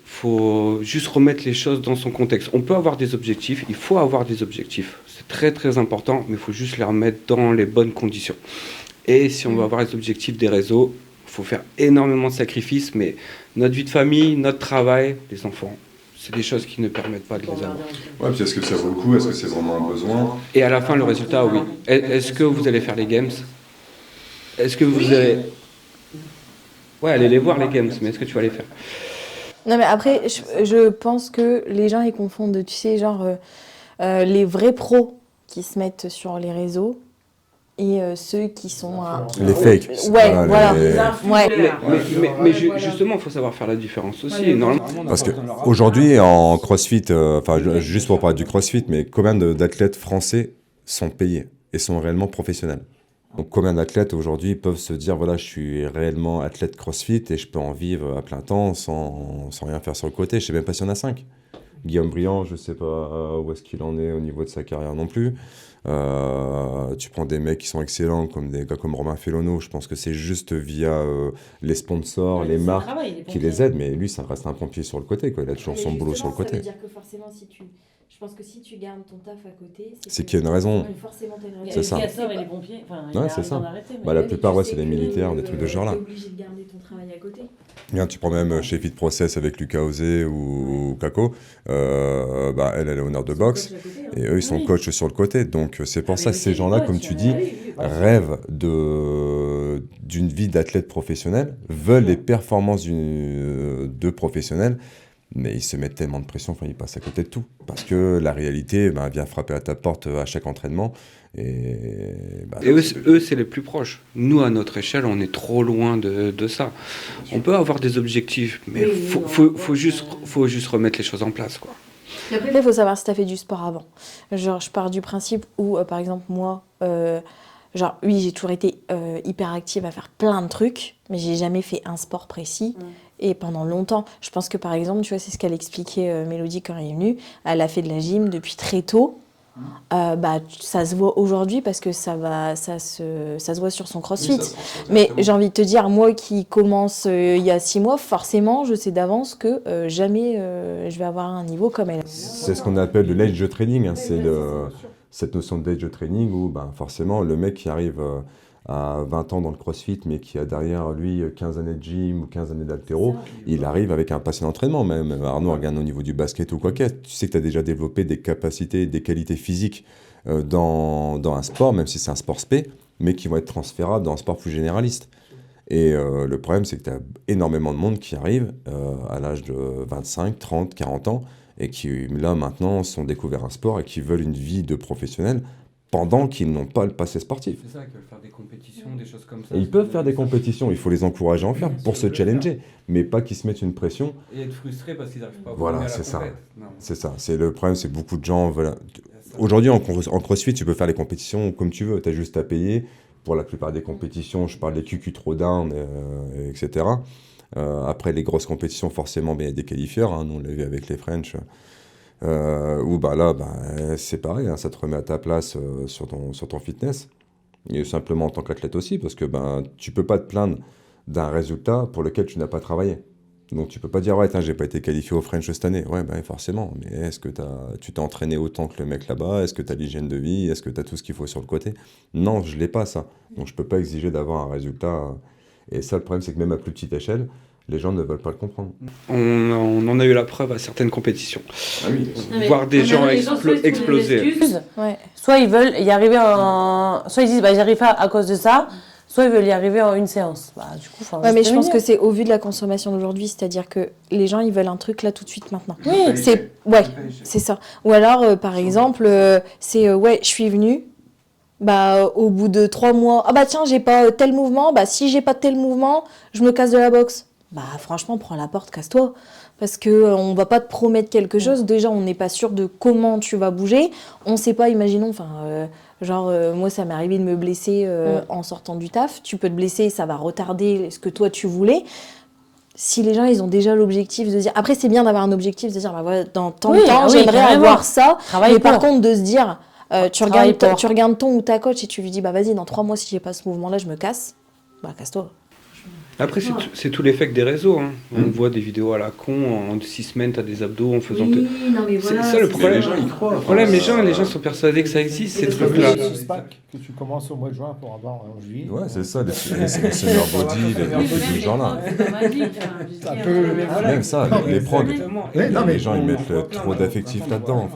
faut juste remettre les choses dans son contexte. On peut avoir des objectifs, il faut avoir des objectifs. C'est très, très important, mais il faut juste les remettre dans les bonnes conditions. Et si on veut avoir les objectifs des réseaux, il faut faire énormément de sacrifices, mais notre vie de famille, notre travail, les enfants, c'est des choses qui ne permettent pas de les avoir. Ouais, puis est-ce que ça vaut le coup? Est-ce que c'est vraiment un besoin? Et à la fin, le résultat, oui. Est-ce que vous allez faire les games? Est-ce que vous allez... Ouais, allez les voir, les games, mais est-ce que tu vas les faire? Non, mais après, je pense que les gens, ils confondent, tu sais, genre, les vrais pros qui se mettent sur les réseaux et ceux qui sont... les fakes. Ouais, voilà. Mais justement, il faut savoir faire la différence aussi. Normalement, parce qu'aujourd'hui, en crossfit, juste pour parler du crossfit, mais combien d'athlètes français sont payés et sont réellement professionnels? Donc combien d'athlètes aujourd'hui peuvent se dire voilà, je suis réellement athlète crossfit et je peux en vivre à plein temps sans rien faire sur le côté? Je sais même pas s'il y en a 5. Guillaume Briand, je sais pas où est-ce qu'il en est au niveau de sa carrière non plus. Tu prends des mecs qui sont excellents comme des gars comme Romain Fellono, je pense que c'est juste via les sponsors, les marques qui les aident, mais lui ça reste un pompier sur le côté, quoi. Il a toujours son boulot sur le côté. Ça veut dire que forcément Je pense que si tu gardes ton taf à côté, c'est qu'il y a une raison. Forcément, t'as une raison. C'est ça. Il y a ça avec les pompiers. Enfin, Ouais, c'est ça. Mais La plupart, ouais, c'est les militaires, des trucs de ce genre-là. T'es obligé de garder ton travail à côté. Bien, tu prends même chez Fit Process avec Lucas Osé ou Kako, elle est honneur de boxe, et eux, ils sont coachs sur le côté. Donc, c'est pour ça que ces gens-là, comme tu dis, rêvent d'une vie d'athlète professionnel, veulent les performances de professionnels, mais ils se mettent tellement de pression, ils passent à côté de tout. Parce que la réalité vient frapper à ta porte à chaque entraînement. Et eux, c'est les plus proches. Nous, à notre échelle, on est trop loin de ça. On peut avoir des objectifs, mais faut juste remettre les choses en place, quoi. Et après, il faut savoir si tu as fait du sport avant. Genre, je pars du principe où, par exemple, moi, oui, j'ai toujours été hyper active à faire plein de trucs, mais j'ai jamais fait un sport précis. Et pendant longtemps, je pense que par exemple, tu vois, c'est ce qu'elle expliquait Mélodie quand elle est venue. Elle a fait de la gym depuis très tôt. Ça se voit aujourd'hui parce que ça se voit sur son CrossFit. Oui, mais j'ai envie de te dire, moi qui commence il y a 6 mois, forcément, je sais d'avance que jamais je vais avoir un niveau comme elle. C'est ce qu'on appelle de l'age training. C'est cette notion d'age training où forcément le mec qui arrive à 20 ans dans le CrossFit, mais qui a derrière lui 15 années de gym ou 15 années d'haltéro, il arrive avec un passé d'entraînement. Même Arnaud, regarde au niveau du basket ou quoi que ce soit, tu sais que tu as déjà développé des capacités, des qualités physiques dans un sport, même si c'est un sport spé, mais qui vont être transférables dans un sport plus généraliste. Et le problème, c'est que tu as énormément de monde qui arrive à l'âge de 25, 30, 40 ans, et qui, là, maintenant, sont découverts un sport et qui veulent une vie de professionnel pendant qu'ils n'ont pas le passé sportif. C'est ça, qu'ils veulent faire des compétitions, des choses comme ça. Et ils peuvent faire des compétitions, il faut les encourager à en faire pour se challenger, mais pas qu'ils se mettent une pression. Et être frustrés parce qu'ils n'arrivent pas à Voilà, à la c'est ça. compète. Non. C'est ça. C'est le problème, c'est que beaucoup de gens veulent... Aujourd'hui, en CrossFit, tu peux faire les compétitions comme tu veux, tu as juste à payer. Pour la plupart des compétitions, je parle des QQ Throwdown, etc. Après, les grosses compétitions, forcément, il y a des qualifieurs, nous on l'a vu avec les French. Où c'est pareil, ça te remet à ta place sur ton fitness, et simplement en tant qu'athlète aussi, parce que tu peux pas te plaindre d'un résultat pour lequel tu n'as pas travaillé. Donc tu peux pas dire j'ai pas été qualifié au French cette année. Forcément, mais est-ce que tu t'es entraîné autant que le mec là-bas? Est-ce que tu as l'hygiène de vie? Est-ce que tu as tout ce qu'il faut sur le côté? Non, je l'ai pas ça. Donc je peux pas exiger d'avoir un résultat. Et ça, le problème, c'est que même à plus petite échelle, les gens ne veulent pas le comprendre. On en a eu la preuve à certaines compétitions. Ah oui. Voir des gens exploser. Soit ils veulent y arriver soit ils disent j'y arrive pas à cause de ça, soit ils veulent y arriver en une séance. Du coup, mais je pense que c'est au vu de la consommation d'aujourd'hui, c'est-à-dire que les gens ils veulent un truc là tout de suite maintenant. Oui. C'est ça. Ou alors par exemple je suis venue. Au bout de 3 mois, tiens, j'ai pas tel mouvement, si j'ai pas tel mouvement, je me casse de la boxe. Franchement, prends la porte, casse-toi. Parce qu'on va pas te promettre quelque chose. Déjà, on n'est pas sûr de comment tu vas bouger. On sait pas, imaginons, moi, ça m'est arrivé de me blesser en sortant du taf. Tu peux te blesser, ça va retarder ce que toi, tu voulais. Si les gens, ils ont déjà l'objectif de dire... Après, c'est bien d'avoir un objectif, de dire, dans tant de temps, j'aimerais avoir ça. Mais par contre, de se dire... tu regardes ton ou ta coach et tu lui dis vas-y, dans 3 mois si j'ai pas ce mouvement là je me casse, casse-toi. Après c'est tout l'effet des réseaux, on voit des vidéos à la con, en 6 semaines t'as des abdos en faisant... c'est ça le problème, les gens y croient. Le problème, les gens sont persuadés que ça existe, ces trucs-là. Que tu commences au mois de juin pour avoir en juillet. Ouais, c'est ça, les senior body, les gens-là. Même ça, les prods. Les gens, ils mettent trop d'affectifs là-dedans.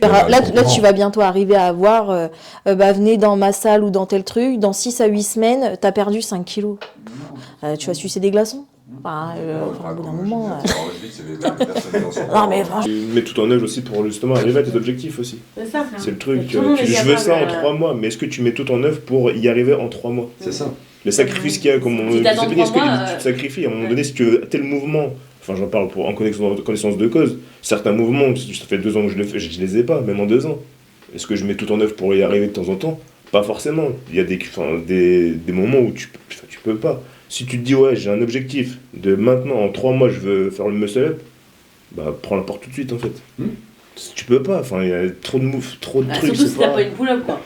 Là, tu vas bientôt arriver à avoir, venez dans ma salle ou dans tel truc, dans 6 à 8 semaines, t'as perdu 5 kilos. Tu vas sucer des glaçons. Au bout d'un moment. Mais tout en œuvre aussi pour justement arriver à tes objectifs aussi. C'est le truc. Je veux ça en 3 mois, mais est-ce que tu mets tout en œuvre pour y arriver en 3 mois? C'est ça. Le sacrifice qu'il y a, comme on dit, est-ce que tu te sacrifies à un moment donné, si tu veux tel mouvement, j'en parle en connaissance de cause, certains mouvements, ça fait 2 ans que je le fais, je les ai pas, même en 2 ans. Est-ce que je mets tout en œuvre pour y arriver de temps en temps? Pas forcément. Il y a des moments où tu peux pas. Si tu te dis j'ai un objectif de maintenant en 3 mois je veux faire le muscle-up, prends la porte tout de suite en fait. Tu peux pas, il y a trop de moves, trop de trucs. Surtout si t'as pas une pull-up quoi.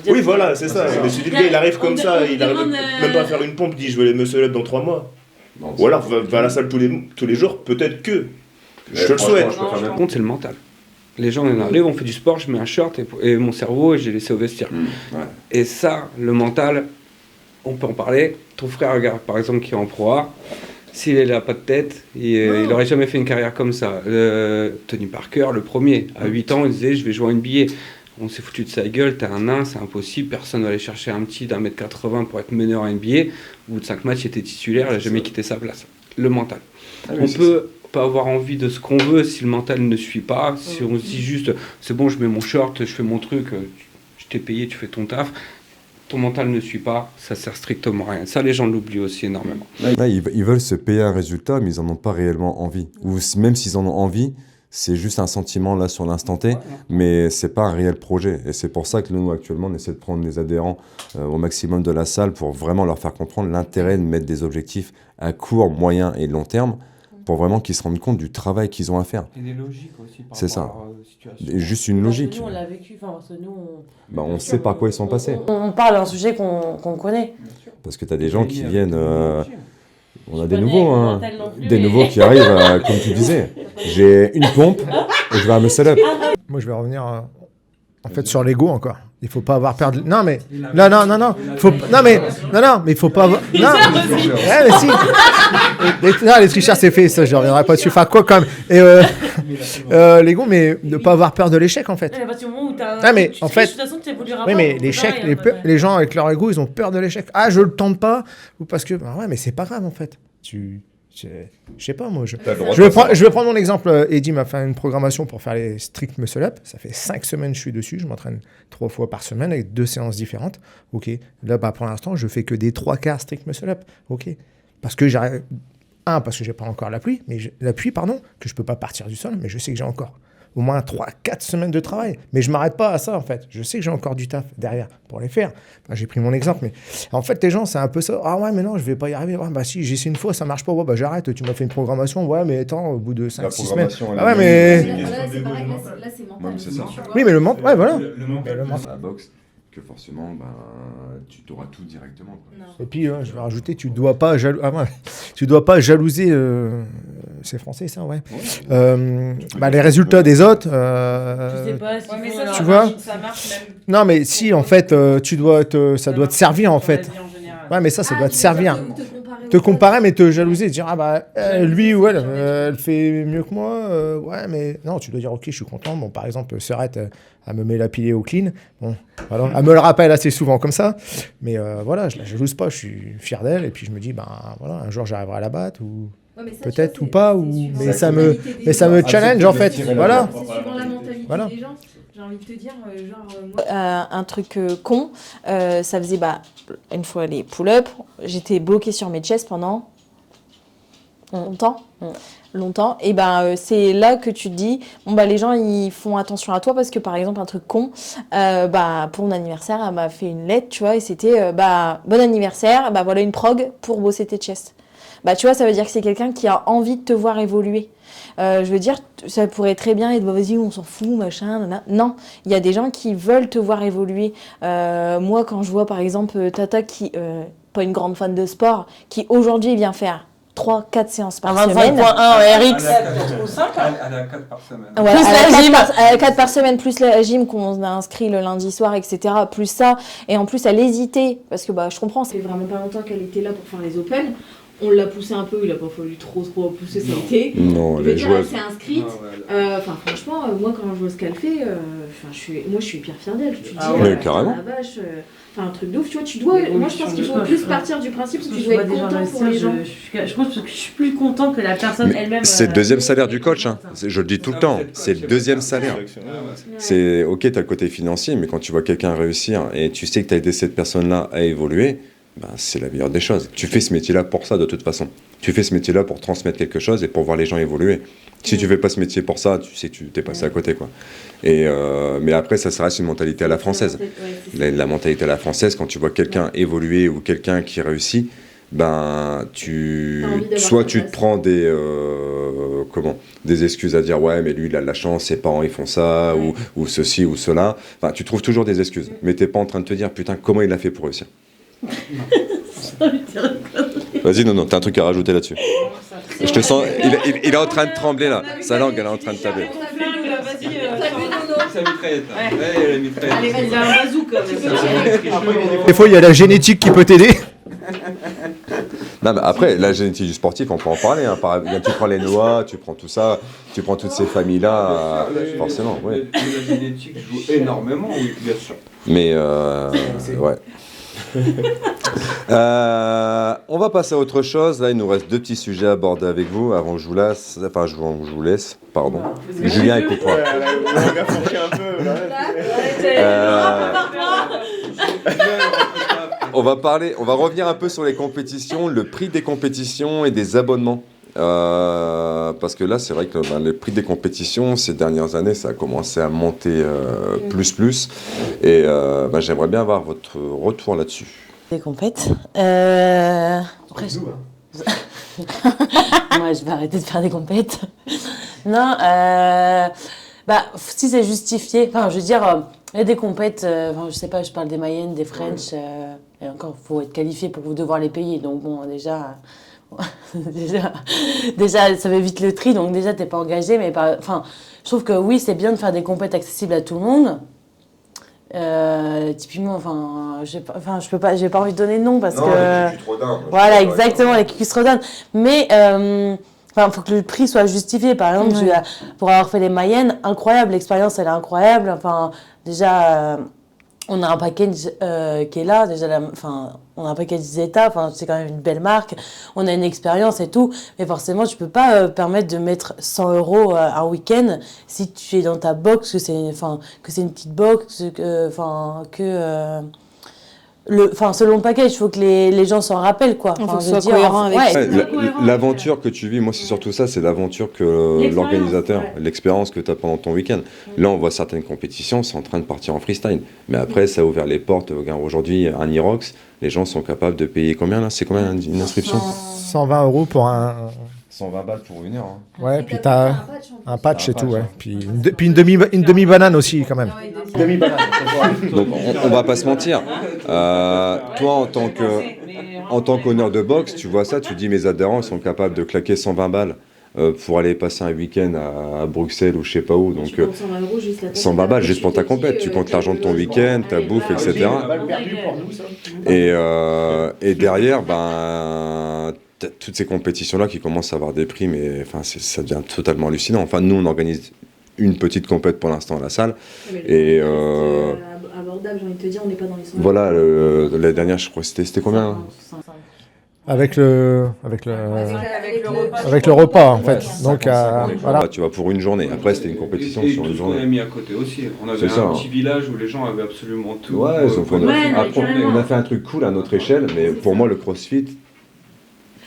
Oui voilà, c'est ça. Mais si le gars il arrive comme ça, il arrive même pas à faire une pompe, il dit je veux les muscle-up dans 3 mois. Ou alors va à la salle tous les jours, peut-être que. Je te le souhaite. Par contre c'est le mental. Les gens, on arrive, on fait du sport, je mets un short et mon cerveau, j'ai laissé au vestiaire. Ouais. Et ça, le mental, on peut en parler. Ton frère, regarde, par exemple, qui est en Pro A, s'il n'a pas de tête, il n'aurait jamais fait une carrière comme ça. Tony Parker, le premier, à 8 ans, il disait, je vais jouer à NBA. On s'est foutu de sa gueule, t'es un nain, c'est impossible, personne va aller chercher un petit d'1m80 pour être meneur à NBA. Au bout de 5 matchs, il était titulaire, il n'a jamais quitté sa place. Le mental. On peut pas avoir envie de ce qu'on veut si le mental ne suit pas, si on se dit juste, c'est bon, je mets mon short, je fais mon truc, je t'ai payé, tu fais ton taf. Ton mental ne suit pas, ça sert strictement à rien. Ça, les gens l'oublient aussi énormément. Là, ils veulent se payer un résultat, mais ils n'en ont pas réellement envie. Ou même s'ils en ont envie, c'est juste un sentiment là sur l'instant T, mais c'est pas un réel projet. Et c'est pour ça que nous, actuellement, on essaie de prendre les adhérents au maximum de la salle pour vraiment leur faire comprendre l'intérêt de mettre des objectifs à court, moyen et long terme pour vraiment qu'ils se rendent compte du travail qu'ils ont à faire. Et des logiques aussi par C'est rapport à la situation. Et juste une logique. Nous, on l'a vécu, parce que nous, On sait par quoi ils sont passés. On parle d'un sujet qu'on connaît. Parce que tu as des gens qui viennent... on a des pas nouveaux, né, hein. mental non plus, Des mais- nouveaux qui arrivent, comme tu disais. J'ai une pompe et je vais à Muscle Up. Moi, je vais revenir en fait sur l'ego encore. Il faut pas avoir peur de... Non, mais... Non. Mais il faut pas avoir... Non, ouais, mais si. Les tricheurs, c'est fait, ça, je reviendrai pas dessus. Enfin, quoi, quand même. Et l'ego, mais ne pas avoir peur de l'échec, en fait. À partir du moment où t'as Ah, mais en fait- de toute façon, tu évolueras Oui, pas, mais donc l'échec, pareil, hein, les gens avec leur ego, ils ont peur de l'échec. Ah, je le tente pas, ou parce que... ouais, mais c'est pas grave, en fait. Je sais pas, moi. Je vais prendre mon exemple. Eddie m'a fait une programmation pour faire les strict muscle up. Ça fait 5 semaines que je suis dessus. Je m'entraîne 3 fois par semaine avec 2 séances différentes. OK. Là, pour l'instant, je fais que des 3 quarts strict muscle up. OK. Parce que j'arrive... parce que j'ai pas encore l'appui, que je peux pas partir du sol, mais je sais que j'ai encore au moins 3-4 semaines de travail. Mais je m'arrête pas à ça, en fait. Je sais que j'ai encore du taf derrière pour les faire. Enfin, j'ai pris mon exemple, mais en fait, les gens, c'est un peu ça. Ah ouais, mais non, je vais pas y arriver. Ouais, bah si, j'ai essayé une fois, ça marche pas. Ouais, bah j'arrête. Tu m'as fait une programmation. Ouais, mais attends, au bout de 5-6 semaines. Ah ouais, mais... Là, c'est pareil, là, c'est mental. c'est ça. tu vois. Oui, mais le mental, ouais, voilà. Le mental, la boxe, que forcément, tu t'auras tout directement. Quoi. Et puis, je vais rajouter, tu dois pas jalouser, c'est français ça, ouais. Les résultats des autres. Je sais pas si Ouais, mais faut ça, leur- Tu vois ça marche même. Non, mais si, en fait, ça doit te servir, en fait. Ouais, mais ça doit te servir. Te comparer, mais te jalouser, dire, lui ou elle, elle fait mieux que moi. Ouais, mais non, tu dois dire, ok, je suis content. Bon, par exemple, Serette, elle me met la pilée au clean. Bon, voilà. Elle me le rappelle assez souvent comme ça. Mais voilà, je la jalouse pas, je suis fier d'elle. Et puis je me dis, voilà, un jour j'arriverai à la battre, ou peut-être ou pas, mais ça me challenge, en fait. Voilà. C'est suivant la mentalité Voilà. des gens. J'ai envie de te dire, moi... un truc con, ça faisait une fois les pull-ups, j'étais bloquée sur mes chests pendant longtemps. Et c'est là que tu te dis, les gens ils font attention à toi parce que par exemple un truc con, pour mon anniversaire, elle m'a fait une lettre, tu vois, et c'était bon anniversaire, voilà une prog pour bosser tes chests. Tu vois, ça veut dire que c'est quelqu'un qui a envie de te voir évoluer. Je veux dire, ça pourrait très bien être vas-y, on s'en fout, machin, nanana. Non, il y a des gens qui veulent te voir évoluer. Moi, quand je vois par exemple Tata, qui pas une grande fan de sport, qui aujourd'hui vient faire 3-4 séances par semaine. 25.1 RX. Elle a 4 par semaine. Ouais, Plus la gym. 4 par semaine, plus la gym qu'on a inscrit le lundi soir, etc. Plus ça. Et en plus, elle hésitait. Parce que je comprends, c'est vraiment pas longtemps qu'elle était là pour faire les Open. On l'a poussé un peu, il a pas fallu trop pousser, ça a été. Non, Je veux les dire, elle joueuses. s'est inscrite. Franchement, moi quand je vois ce qu'elle fait, je suis hyper fière d'elle. Tu te dis, ouais, carrément. la vache, un truc de ouf, tu vois, moi je pense qu'il faut plus partir du principe que tu dois être content pour les gens. Je pense que je suis plus content que la personne Mais elle-même. c'est le deuxième salaire du coach, hein. Je le dis tout le temps, c'est le deuxième salaire. C'est ok, tu as le côté financier, mais quand tu vois quelqu'un réussir et tu sais que tu as aidé cette personne-là à évoluer, c'est la meilleure des choses. Tu fais ce métier-là pour ça, de toute façon. Tu fais ce métier-là pour transmettre quelque chose et pour voir les gens évoluer. Si tu fais pas ce métier pour ça, tu sais que tu t'es passé à côté, quoi. Mais après, ça reste une mentalité à la française. La mentalité à la française, quand tu vois quelqu'un évoluer ou quelqu'un qui réussit, soit tu te prends des excuses à dire ouais mais lui il a de la chance, ses parents ils font ça, ou ceci ou cela. Enfin, tu trouves toujours des excuses, mais t'es pas en train de te dire putain comment il a fait pour réussir. Vas-y, non, t'as un truc à rajouter là-dessus. Je te sens, il est en train de trembler là, sa langue elle est en train de taper. sa mitraillette. Ouais, la mitraillette. Allez, vas-y, un bazooka. Des fois, il y a la génétique qui peut t'aider. Non, mais après, la génétique du sportif, on peut en parler. Hein. Tu prends les Noah, tu prends tout ça, tu prends toutes ces familles-là, forcément. Ouais. La génétique joue énormément, oui, bien sûr. Mais, ouais. On va passer à autre chose. Là, il nous reste 2 petits sujets à aborder avec vous avant que je vous laisse. Enfin, je vous laisse, pardon. Julien, écoute-moi. On va revenir un peu sur les compétitions, le prix des compétitions et des abonnements. Parce que là, c'est vrai que le prix des compétitions, ces dernières années, ça a commencé à monter plus. Et j'aimerais bien avoir votre retour là-dessus. Des compètes. Après, moi, je vais arrêter de faire des compètes. Non, si c'est justifié, enfin, je veux dire, il y a des compètes, je sais pas, je parle des Mayennes, des French, et encore, il faut être qualifié pour devoir les payer. Donc, bon, déjà, ça fait vite le tri, donc déjà, t'es pas engagé. Mais je trouve que oui, c'est bien de faire des compètes accessibles à tout le monde. Typiquement, j'ai pas envie de donner de nom parce que. Les Cucutrodins, voilà, exactement, les Cucutrodins. Mais, faut que le prix soit justifié. Par exemple, pour avoir fait les Mayennes, incroyable, l'expérience, elle est incroyable. Enfin, déjà, on a un package qui est là. Déjà, on a un package Zeta, c'est quand même une belle marque. On a une expérience et tout. Mais forcément, tu peux pas permettre de mettre 100 € un week-end si tu es dans ta box, que c'est une petite box, selon le package, il faut que les gens s'en rappellent, quoi. Il faut que ce soit cohérent avec l'aventure que tu vis, moi c'est surtout ça, c'est l'aventure que l'organisateur, l'expérience que tu as pendant ton week-end. Là, on voit certaines compétitions, c'est en train de partir en freestyle. Mais après, ça a ouvert les portes. Aujourd'hui, un Irox, les gens sont capables de payer combien là? C'est combien une inscription? 120 € pour un... 120 balles pour 1 heure. Hein. Ouais, puis t'as un patch et tout, ouais. Puis une demi-banane aussi, quand même. Demi-banane. Donc, on va pas se mentir. Toi, en tant qu'honneur de boxe, tu vois ça, tu dis mes adhérents sont capables de claquer 120 balles pour aller passer un week-end à Bruxelles ou je sais pas où. Donc 120 balles juste pour ta compète. Tu comptes l'argent de ton week-end, ta bouffe, etc. Et derrière, toutes ces compétitions-là qui commencent à avoir des prix, mais ça devient totalement hallucinant. Enfin, nous, on organise une petite compète pour l'instant à la salle. Et abordable, j'ai envie de te dire, on n'est pas dans les 100. Voilà, la dernière, je crois, c'était combien? Avec le repas, en fait. Donc, voilà. Tu vas pour une journée. Après, c'était une compétition sur une journée. On a mis à côté aussi. On avait un petit village où les gens avaient absolument tout. Ouais, on a fait un truc cool à notre échelle, mais pour moi, le CrossFit,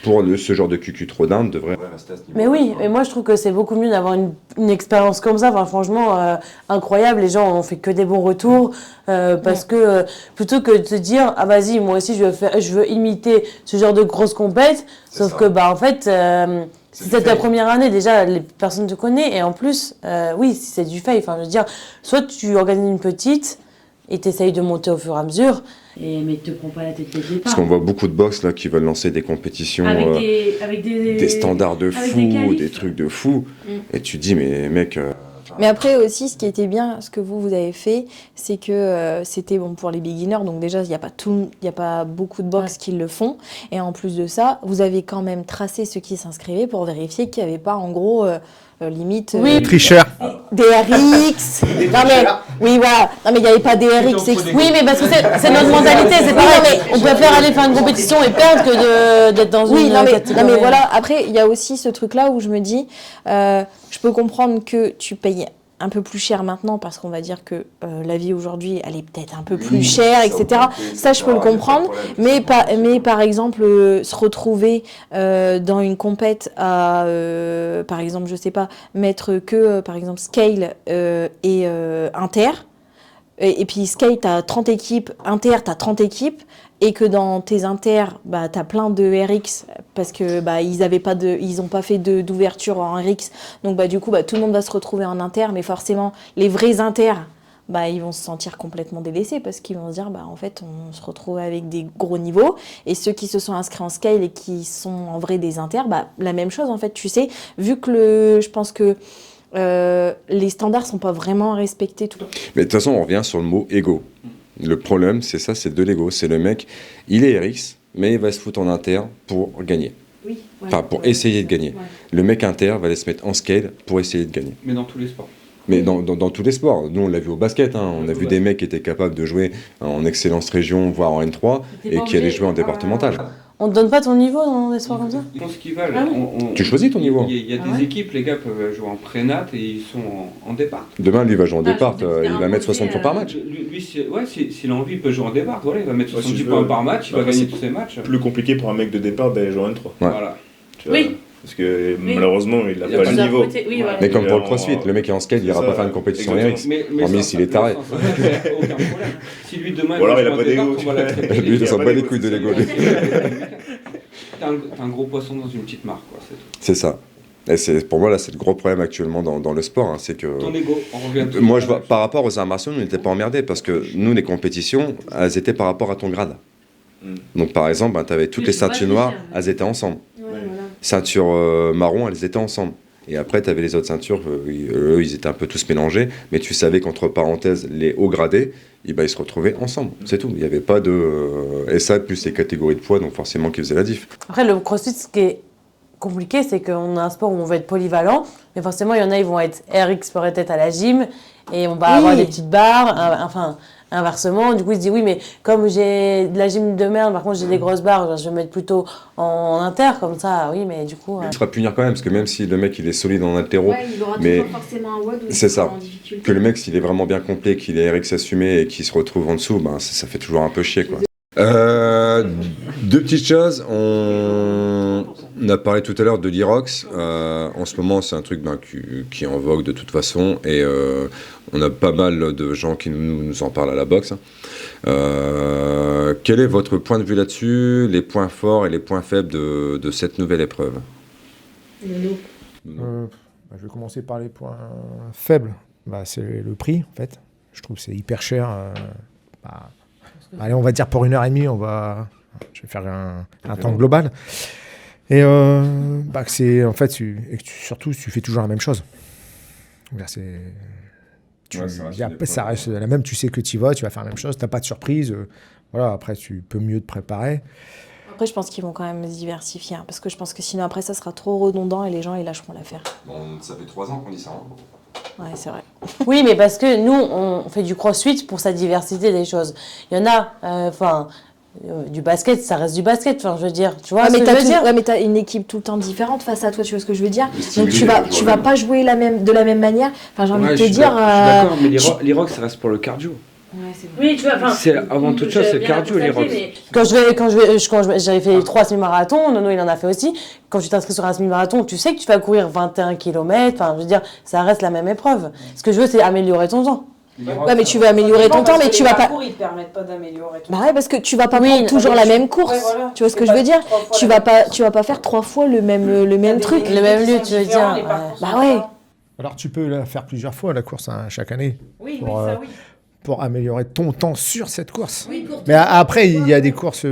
pour ce genre de Cucutrodin, devrait rester à ce niveau. Mais oui, et moi je trouve que c'est beaucoup mieux d'avoir une expérience comme ça, franchement incroyable, les gens ont fait que des bons retours, parce que plutôt que de se dire ah vas-y moi aussi je veux imiter ce genre de grosses compètes, sauf que en fait si c'est ta première année déjà les personnes te connaissent et en plus oui si c'est du fake, je veux dire soit tu organises une petite et t'essayes de monter au fur et à mesure. Mais te prends pas la tête dès le départ. Parce qu'on voit beaucoup de box là qui veulent lancer des compétitions avec des standards de fou, des trucs de fou. Et tu te dis mais mec. Mais après aussi, ce qui était bien, ce que vous avez fait, c'est que c'était bon pour les beginners. Donc déjà, il n'y a pas beaucoup de box qui le font. Et en plus de ça, vous avez quand même tracé ceux qui s'inscrivaient pour vérifier qu'il n'y avait pas en gros limite tricheur. Des RX. Non mais oui voilà. Non mais il n'y avait pas des RX. Oui mais parce que c'est notre mentalité, c'est pareil. Mais on préfère aller faire une compétition et perdre que d'être dans une non mais voilà. Après il y a aussi ce truc là où je me dis, je peux comprendre que tu payes un peu plus cher maintenant parce qu'on va dire que la vie aujourd'hui elle est peut-être un peu plus chère, etc. Ça je peux le comprendre, mais par exemple se retrouver dans une compète à par exemple je sais pas mettre que par exemple Scale et Inter et puis Scale t'as 30 équipes, Inter t'as 30 équipes et que dans tes inters, t'as plein de RX parce que ils ont pas fait d'ouverture en RX. Donc du coup, tout le monde va se retrouver en inter, mais forcément, les vrais inters, ils vont se sentir complètement délaissés parce qu'ils vont se dire, en fait, on se retrouve avec des gros niveaux. Et ceux qui se sont inscrits en scale et qui sont en vrai des inters, la même chose en fait. Tu sais, vu que je pense que les standards sont pas vraiment respectés tout. Mais de toute façon, on revient sur le mot ego. Le problème, c'est ça, c'est de l'ego. C'est le mec, il est RX, mais il va se foutre en inter pour gagner. Oui. Enfin, pour essayer de gagner. Ouais. Le mec inter va aller se mettre en scale pour essayer de gagner. Mais dans tous les sports. Mais dans tous les sports. Nous, on l'a vu au basket. On a vu des mecs qui étaient capables de jouer en excellence région, voire en N3, et qui allaient jouer en départemental. On te donne pas ton niveau dans des sports comme ça? Ils font ce qu'ils veulent. Ah oui. Tu choisis ton niveau. Il y a des équipes, les gars peuvent jouer en prénat et ils sont en départ. Demain, lui va jouer en départ. Il va mettre 60 points par match. Lui, s'il a envie, il peut jouer en départ. Voilà, il va mettre 70 points par match, il va gagner tous ses matchs. Plus compliqué pour un mec de départ d'aller jouer en N3. Ouais. Voilà. Tu vois, Oui. Parce que malheureusement, il n'a pas le niveau. Mais comme pour le crossfit, le mec qui est en scale, il ira pas faire une compétition RX. En Miss, il est taré. Aucun problème. Si lui demain, Ou alors il a joue en pas départ, d'ego. on va l'accepter. Lui, il s'en bat les couilles de l'ego. T'es un gros poisson dans une petite mare, quoi. C'est tout. C'est ça. Et pour moi, là, c'est le gros problème actuellement dans le sport. C'est que. Ton ego, on revient tout Moi, je vois, par rapport aux arts martiaux, nous n'étions pas emmerdés parce que nous, les compétitions, elles étaient par rapport à ton grade. Donc, par exemple, tu avais toutes les ceintures noires, elles étaient ensemble. Ceinture marron, elles étaient ensemble. Et après, tu avais les autres ceintures, eux, ils étaient un peu tous mélangés, mais tu savais qu'entre parenthèses, les hauts gradés, ils se retrouvaient ensemble. C'est tout. Il n'y avait pas de. Et ça, plus les catégories de poids, donc forcément, qui faisaient la diff. Après, le crossfit, ce qui est compliqué, c'est qu'on a un sport où on veut être polyvalent, mais forcément, il y en a, ils vont être RX peut-être à la gym, et on va avoir des petites barres, enfin, inversement. Du coup, il se dit, oui, mais comme j'ai de la gym de merde, par contre, j'ai des grosses barres, je vais mettre plutôt en inter, comme ça, oui, mais du coup... Il sera punir quand même, parce que même si le mec, il est solide en haltéro, il aura mais toujours forcément un WOD c'est ça. Que le mec, s'il est vraiment bien complet, qu'il est RX assumé et qu'il se retrouve en dessous, ben, ça fait toujours un peu chier, quoi. Deux petites choses. On a parlé tout à l'heure de l'Irox. En ce moment, c'est un truc qui est en vogue de toute façon. Et on a pas mal de gens qui nous en parlent à la boxe. Quel est votre point de vue là-dessus, les points forts et les points faibles de cette nouvelle épreuve? Je vais commencer par les points faibles. C'est le prix, en fait. Je trouve que c'est hyper cher. Allez, on va dire pour 1h30, je vais faire un temps global. Et c'est en fait, surtout, tu fais toujours la même chose. Ça reste la même, tu sais que tu vas faire la même chose, tu n'as pas de surprise. Voilà, après, tu peux mieux te préparer. Après, je pense qu'ils vont quand même se diversifier, parce que je pense que sinon, après, ça sera trop redondant et les gens, ils lâcheront l'affaire. Bon, ça fait 3 ans qu'on dit ça. Ouais, c'est vrai. Oui, mais parce que nous, on fait du crossfit pour sa diversité des choses. Il y en a, du basket, ça reste du basket, je veux dire. Tu vois ce que je veux dire ? Ouais, mais t'as une équipe tout le temps différente face à toi, tu vois ce que je veux dire ? Donc tu vas pas jouer de la même manière. Enfin, j'ai envie de te dire... Je suis d'accord, mais l'Irox, ça reste pour le cardio. Ouais, c'est oui, tu vois, c'est avant toute chose, c'est le cardio, l'Irox. Quand j'avais fait 3 semi-marathons, Nono il en a fait aussi. Quand tu t'inscris sur un semi-marathon, tu sais que tu vas courir 21 km. Enfin, je veux dire, ça reste la même épreuve. Ce que je veux, c'est améliorer ton temps. Ouais, mais tu veux améliorer ton temps, mais tu vas pas. Ils te permettent pas d'améliorer ton temps. Ouais, parce que tu vas pas prendre toujours la même course. Ouais, voilà. Tu vois ce que je veux dire ? Tu vas pas faire 3 fois le même truc. Le même lieu, tu veux dire. Bah ouais. Alors tu peux la faire plusieurs fois, la course, chaque année. Oui, pour améliorer ton temps sur cette course. Oui, mais après, il y a des courses,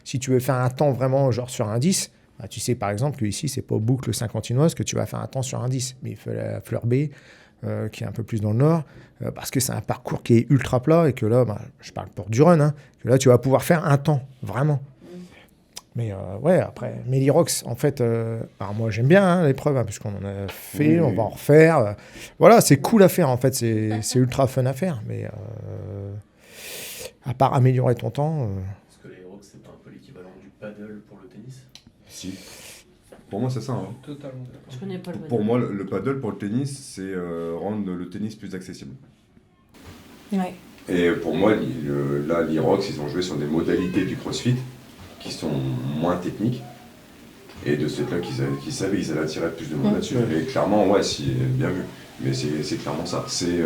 si tu veux faire un temps vraiment genre sur un 10, tu sais par exemple que ici, c'est pas boucle saint-quentinoise que tu vas faire un temps sur un 10, mais il faut la Fleur B, qui est un peu plus dans le nord, parce que c'est un parcours qui est ultra plat et que là, je parle pour du run, que là, tu vas pouvoir faire un temps, vraiment. Mais après, l'Irox, en fait, alors moi j'aime bien l'épreuve, parce qu'on en a fait, on va en refaire. Voilà, c'est cool à faire, en fait, c'est ultra fun à faire. Mais à part améliorer ton temps. Est-ce que l'Irox, c'est pas un peu l'équivalent du paddle pour le tennis ? Si. Pour moi, c'est ça. Totalement. Je connais pas le paddle. Pour moi, le paddle pour le tennis, c'est rendre le tennis plus accessible. Ouais. Et pour moi, l'Irox, ils ont joué sur des modalités du crossfit qui sont moins techniques, et de ce fait-là qu'ils savaient qu'ils allaient attirer plus de monde là-dessus. Et clairement, bien vu. Mais c'est clairement ça. C'est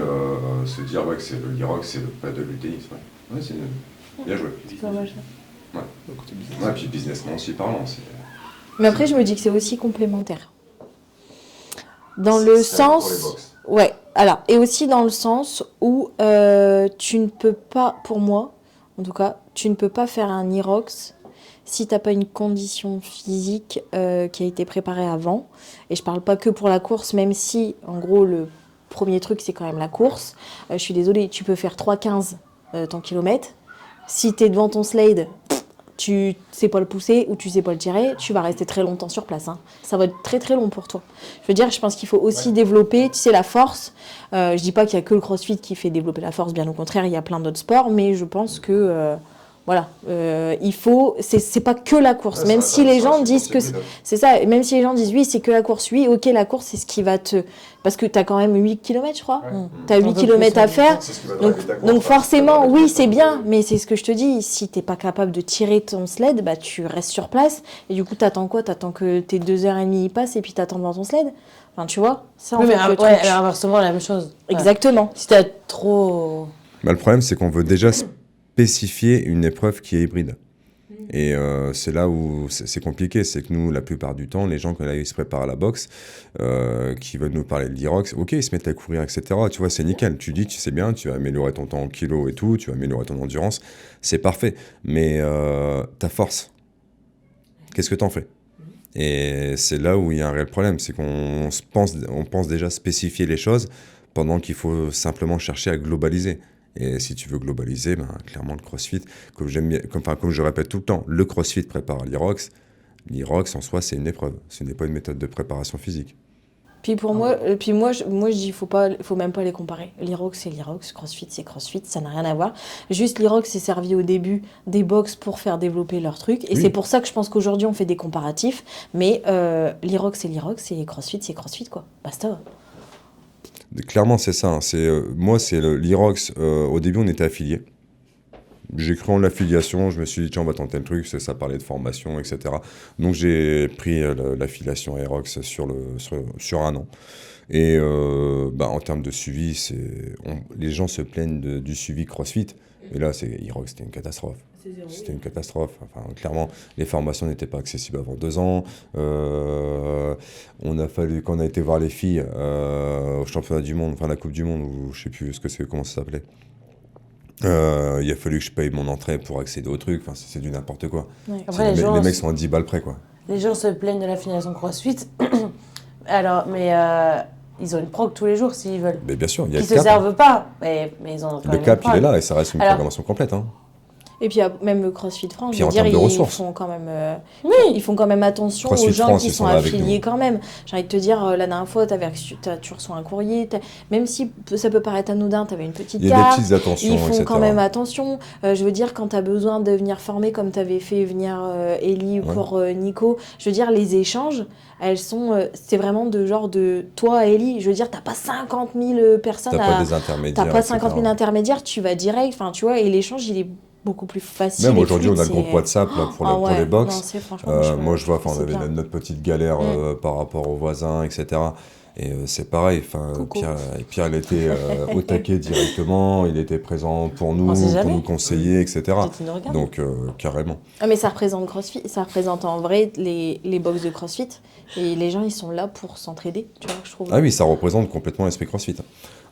se dire que c'est l'Irox, c'est le paddle du tennis. Ouais, c'est bien joué. C'est pas mal ça. Ouais, puis businessment aussi parlant. Mais après, je me dis que c'est aussi complémentaire. Dans le sens... Ouais, alors, et aussi dans le sens où tu ne peux pas, pour moi, en tout cas, tu ne peux pas faire un Irox si t'as pas une condition physique qui a été préparée avant, et je parle pas que pour la course, même si, en gros, le premier truc, c'est quand même la course. Je suis désolée, tu peux faire 3,15 ton kilomètre. Si t'es devant ton sled, tu sais pas le pousser ou tu sais pas le tirer, tu vas rester très longtemps sur place. Hein. Ça va être très très long pour toi. Je veux dire, je pense qu'il faut aussi développer, tu sais, la force. Je dis pas qu'il y a que le CrossFit qui fait développer la force, bien au contraire, il y a plein d'autres sports, mais je pense que voilà, il faut, c'est pas que la course. Même si les gens disent que c'est ça, même si les gens disent oui, c'est que la course, oui, ok, la course, c'est ce qui va te. Parce que tu as quand même 8 km, je crois. Tu as 8 km à faire. Donc forcément, oui, c'est bien, mais c'est ce que je te dis. Si tu n'es pas capable de tirer ton sled, bah, tu restes sur place. Et du coup, tu attends quoi? Tu attends que tes 2h30 y passent et puis tu attends devant ton sled. Enfin, tu vois, ça, oui, mais inversement, la même chose. Exactement. Si tu as trop. Bah, le problème, c'est qu'on veut déjà spécifier une épreuve qui est hybride. Et c'est là où c'est compliqué, c'est que nous, la plupart du temps, les gens, quand ils se préparent à la boxe, qui veulent nous parler de l'Irox, ok, ils se mettent à courir, etc. Tu vois, c'est nickel. Tu dis, tu sais bien, tu vas améliorer ton temps en kilos et tout, tu vas améliorer ton endurance, c'est parfait. Mais ta force, qu'est-ce que t'en fais? Et c'est là où il y a un réel problème, c'est qu'on pense déjà spécifier les choses pendant qu'il faut simplement chercher à globaliser. Et si tu veux globaliser, ben, clairement le CrossFit, comme je répète tout le temps, le CrossFit prépare l'Irox. L'Irox en soi, c'est une épreuve, ce n'est pas une méthode de préparation physique. Puis pour moi, je dis faut même pas les comparer. L'Irox c'est l'Irox, CrossFit c'est CrossFit, ça n'a rien à voir. Juste l'Irox c'est servi au début des box pour faire développer leur truc, et c'est pour ça que je pense qu'aujourd'hui on fait des comparatifs. Mais l'Irox c'est l'Irox, et CrossFit quoi. Basta. Clairement, c'est ça. Moi, c'est l'Irox. Au début, on était affiliés. J'ai cru en l'affiliation. Je me suis dit, tiens, on va tenter le truc. Ça parlait de formation, etc. Donc, j'ai pris l'affiliation à Irox sur un an. Et en termes de suivi, les gens se plaignent du suivi CrossFit. Et là, Irox, c'était une catastrophe. C'était une catastrophe. Enfin, clairement, les formations n'étaient pas accessibles avant 2 ans. On a fallu, quand on a été voir les filles au championnat du monde, enfin la Coupe du Monde, ou je sais plus comment ça s'appelait. Il a fallu que je paye mon entrée pour accéder au truc. Enfin, c'est du n'importe quoi. Ouais. Après, les mecs sont à 10 balles près, quoi. Les gens se plaignent de l'affiliation CrossFit. Alors, mais ils ont une prog tous les jours s'ils veulent. Mais bien sûr, il y a le cap. Ils se servent pas, mais ils ont quand même. Le cap, il est là et ça reste une programmation complète. Hein. Et puis même le CrossFit France, je veux dire, ils font quand même, ils font quand même attention CrossFit aux gens France, qui sont affiliés quand même. J'ai envie de te dire, la dernière fois, tu reçois un courrier, même si ça peut paraître anodin, tu avais une petite carte. Il y a des petites attentions, ils font etc. quand même attention. Je veux dire, quand tu as besoin de venir former, comme tu avais fait venir Ellie pour Nico, je veux dire, les échanges, c'est vraiment de genre de toi, Ellie. Je veux dire, t'as pas 50 000 personnes. T'as pas des intermédiaires. T'as pas 50 000 intermédiaires, tu vas direct. Enfin, tu vois, et l'échange, il est beaucoup plus facile. Même aujourd'hui, on a le groupe WhatsApp là, pour les box. Moi, je vois, on avait notre petite galère par rapport aux voisins, etc. Et c'est pareil. Pierre, il était au taquet directement. Il était présent pour nous conseiller, etc. Donc, carrément. Ah, mais ça représente CrossFit. Ça représente en vrai les box de CrossFit. Et les gens, ils sont là pour s'entraider. Tu vois, je trouve. Ah oui, ça représente complètement l'esprit CrossFit.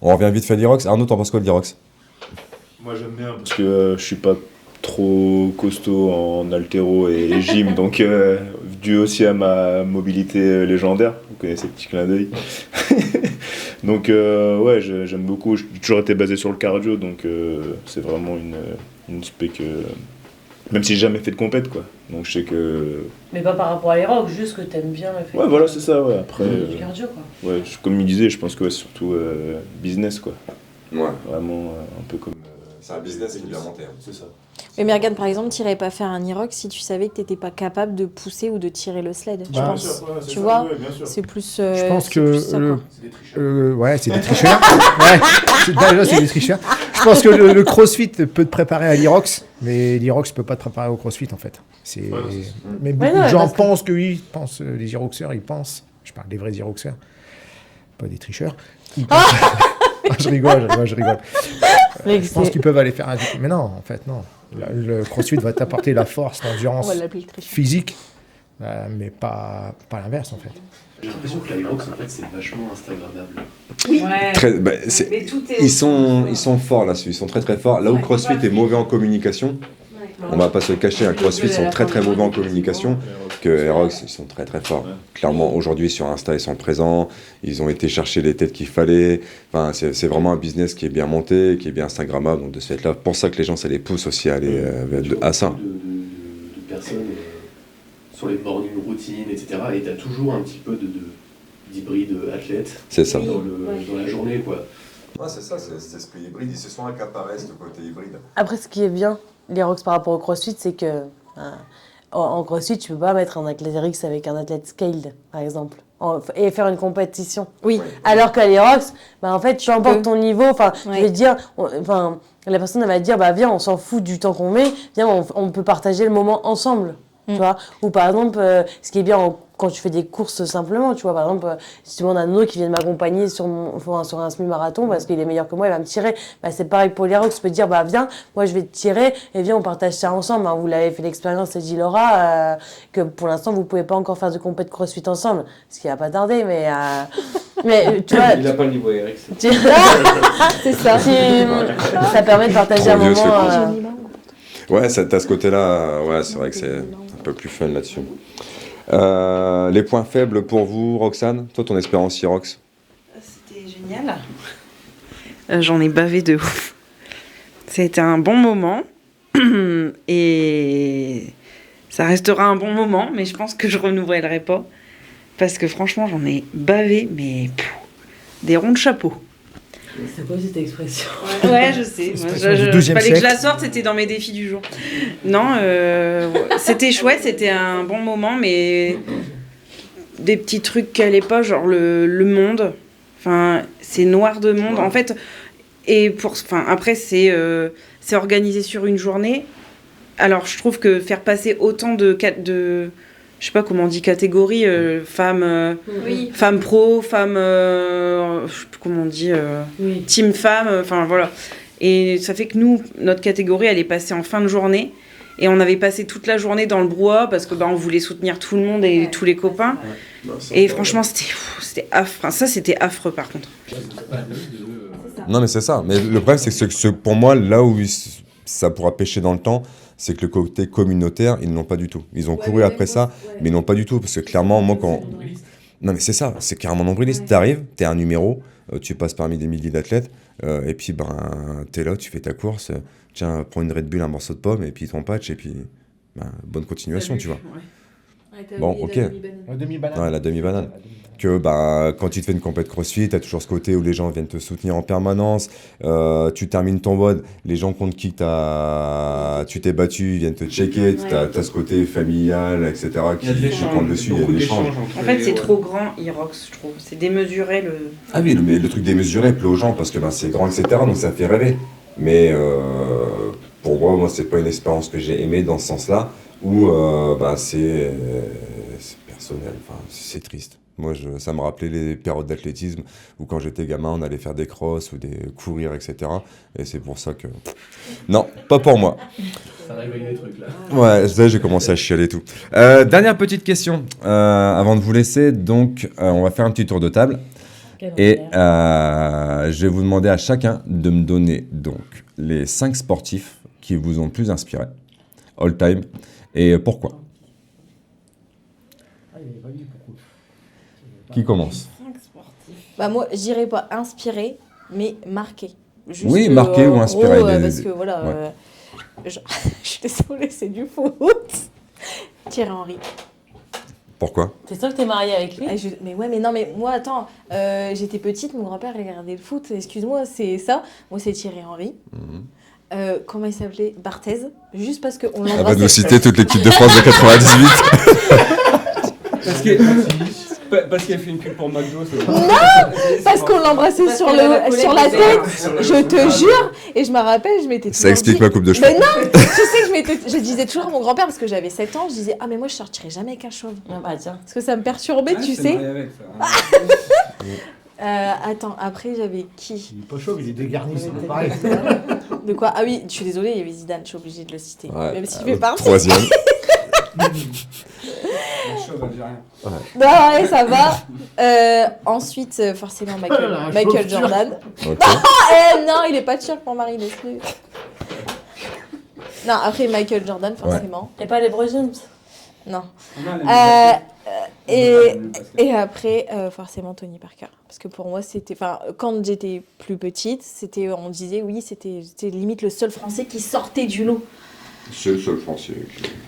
On revient vite fait à l'Irox. Arnaud, t'en penses quoi de l'Irox? Moi j'aime bien parce que je suis pas trop costaud en haltéro et gym, donc dû aussi à ma mobilité légendaire, vous connaissez ce petit clin d'œil. Donc ouais, j'aime beaucoup, j'ai toujours été basé sur le cardio, donc c'est vraiment une spec, même si j'ai jamais fait de compète quoi, donc je sais que... Mais pas par rapport à l'Irox, juste que t'aimes bien le fait. Ouais voilà, c'est ça, ouais, après... du cardio quoi. Ouais, comme il disait, je pense que surtout business quoi. Ouais. Vraiment un peu comme... C'est un business qui vient monter, c'est ça. Mais regarde, par exemple, tu n'irais pas faire un Irox si tu savais que tu n'étais pas capable de pousser ou de tirer le sled. Je pense. Tu vois, c'est plus. Je pense que c'est des tricheurs. Ouais, c'est des tricheurs. Déjà, c'est des tricheurs. Je pense que le CrossFit peut te préparer à l'Irox, mais l'Irox peut pas te préparer au CrossFit en fait. Mais beaucoup de gens pensent que oui, les Iroxeurs, ils pensent. Je parle des vrais Iroxeurs, pas des tricheurs. Je rigole. Je pense qu'ils peuvent aller faire un... Mais non, en fait, non. Le CrossFit va t'apporter la force, l'endurance physique, mais pas l'inverse, en fait. J'ai l'impression que l'Irox, en fait, c'est vachement instagrammable. Oui. Ils sont forts là-dessus, ils sont très très forts. Là où CrossFit est mauvais en communication, On va pas se le cacher, CrossFit sont très très mauvais en communication, que Aerox, ils sont très très forts. Clairement, aujourd'hui, sur Insta, ils sont présents, ils ont été chercher les têtes qu'il fallait. Enfin, c'est vraiment un business qui est bien monté, qui est bien Instagrammable, donc de ce fait-là, pour ça que les gens, ça les pousse aussi à aller à ça. De personnes sur les morning routines, etc. Et tu as toujours un petit peu d'hybride athlète dans la journée, quoi. Ouais, c'est ça, c'est cet esprit hybride, ils se sont accaparés ce côté hybride. Après, ce qui est bien, les Rocks par rapport au CrossFit, c'est que en CrossFit, tu peux pas mettre un athlète RX avec un athlète scaled, par exemple, et faire une compétition. Oui. Alors qu'à les Rocks, en fait, tu emportes ton niveau. Enfin, je Ouais. veux dire, la personne elle va te dire, viens, on s'en fout du temps qu'on met, viens, on peut partager le moment ensemble. Tu vois. Ou par exemple, ce qui est bien quand tu fais des courses simplement, tu vois, par exemple, si tu demandes à un autre qui vient m'accompagner sur un semi-marathon parce qu'il est meilleur que moi, il va me tirer. C'est pareil pour les Rocks, tu peux te dire, viens, moi je vais te tirer et viens, on partage ça ensemble. Vous l'avez fait l'expérience, c'est dit Laura, que pour l'instant, vous pouvez pas encore faire de compète CrossFit ensemble, ce qui va pas tarder, mais tu vois. Il n'a pas le niveau Eric. C'est ça. Ça permet de partager un moment. Ouais, t'as ce côté-là, ouais, c'est vrai que c'est un peu plus fun là-dessus. Les points faibles pour vous, Roxane? Toi, ton expérience Rox? C'était génial. J'en ai bavé de ouf. C'était un bon moment. Et ça restera un bon moment, mais je pense que je renouvellerai pas. Parce que franchement, j'en ai bavé, mais des ronds de chapeau. C'est quoi cette expression? Ouais, je sais. Fallait que je la sorte, c'était dans mes défis du jour. Non, c'était chouette, c'était un bon moment, mais des petits trucs qui allaient pas, genre le monde. Enfin, c'est noir de monde. En fait, après, c'est organisé sur une journée. Alors, je trouve que faire passer autant de je sais pas comment on dit, catégorie, femmes pro, femmes, je sais plus comment on dit, team femme, enfin voilà. Et ça fait que nous, notre catégorie, elle est passée en fin de journée. Et on avait passé toute la journée dans le brouhaha parce que on voulait soutenir tout le monde et tous les copains. Et franchement, c'était affreux. Ça, c'était affreux par contre. Non, mais c'est ça. Mais le problème, c'est que pour moi, là où ça pourra pêcher dans le temps, c'est que le côté communautaire, ils ne l'ont pas du tout. Ils ont couru après ça, mais ils n'ont pas du tout. Parce que clairement, moi, quand... Non, mais c'est ça, c'est carrément nombriliste. T'arrives, t'es un numéro, tu passes parmi des milliers d'athlètes, et puis t'es là, tu fais ta course, tiens, prends une Red Bull, un morceau de pomme, et puis ton patch, et puis bonne continuation, tu vois. Bon, ok. La demi-banane. Ouais, la demi-banane. Que quand tu te fais une compète CrossFit, tu as toujours ce côté où les gens viennent te soutenir en permanence. Tu termines ton mode, les gens contre qui tu t'es battu, ils viennent te checker. Tu as ce côté familial, etc. qui prend le dessus. Il y a de l'échange. En fait, c'est trop grand, Irox, je trouve. C'est démesuré le. Ah oui, mais le truc démesuré plaît aux gens parce que c'est grand, etc. Donc ça fait rêver. Mais pour moi, c'est pas une expérience que j'ai aimée dans ce sens-là où c'est personnel. Enfin, c'est triste. Moi, ça me rappelait les périodes d'athlétisme où quand j'étais gamin, on allait faire des crosses ou des courir, etc. Et c'est pour ça que... Non, pas pour moi. Ça réveille des trucs là. Ouais, j'ai commencé à chialer et tout. Dernière petite question avant de vous laisser. Donc, on va faire un petit tour de table. Et je vais vous demander à chacun de me donner donc les 5 sportifs qui vous ont le plus inspiré, all time, et pourquoi. Qui commence? Moi, je dirais pas inspiré, mais marqué. Juste oui, marqué ou inspiré. Parce que voilà, je suis désolée, c'est du foot. Thierry Henry. Pourquoi? T'es sûr que t'es mariée avec lui? Mais moi, attends, j'étais petite, mon grand-père regardait le foot, excuse-moi, c'est ça. Moi, c'est Thierry Henry. Comment il s'appelait? Barthez. Juste parce qu'on l'embrassait. Elle va nous citer toute l'équipe de France de 98. Parce qu'elle fait une pub pour McDo. Non, parce qu'on l'embrassait sur la tête, je te jure. Et je me rappelle, je m'étais toujours Ça explique ma coupe de cheveux. Mais non, tu sais que je disais toujours à mon grand-père, parce que j'avais 7 ans, je disais, mais moi je sortirais jamais avec un chauve. Tiens. Parce que ça me perturbait, tu sais. Avec, ça. Attends, après j'avais qui? Il est pas chauve, il est dégarni, c'est pas pareil. De quoi? Ah oui, je suis désolée, il y avait Zidane, je suis obligée de le citer. Ouais, même s'il fait partie. Troisième. Non, ouais, ça va. Ensuite, forcément, Michael Jordan. Okay. Non, il est pas turc, mon mari, laisse-le. Non, après Michael Jordan, forcément. Et pas les James. Non. Et après, forcément, Tony Parker. Parce que pour moi, c'était... Enfin, quand j'étais plus petite, on disait, oui, c'était limite le seul Français qui sortait du lot. C'est le seul Français.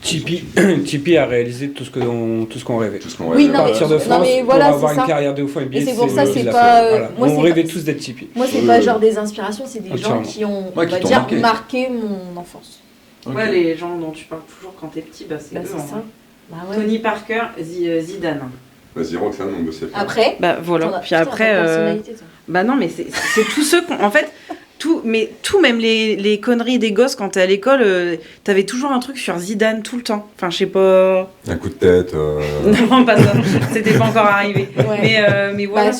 Tipeee a réalisé tout ce qu'on rêvait. Oui, non, partir de France mais voilà, pour avoir c'est une carrière de ouf en NBA. Et c'est pour ça, c'est pas... Voilà. On rêvait tous d'être Tipeee. Moi, c'est pas genre des inspirations, c'est des gens qui ont, on va dire, marqué mon enfance. Ouais, les gens dont tu parles toujours quand t'es petit, c'est eux, ça. Bah ouais. Tony Parker, Zidane. Vas-y, Roxane, on bosse. Après voilà. Puis après... Bah non, mais c'est tous ceux qu'on... En fait... même les conneries des gosses quand t'es à l'école, t'avais toujours un truc sur Zidane tout le temps. Enfin, je sais pas. Un coup de tête. Non, pas ça. C'était pas encore arrivé. Ouais. Mais voilà.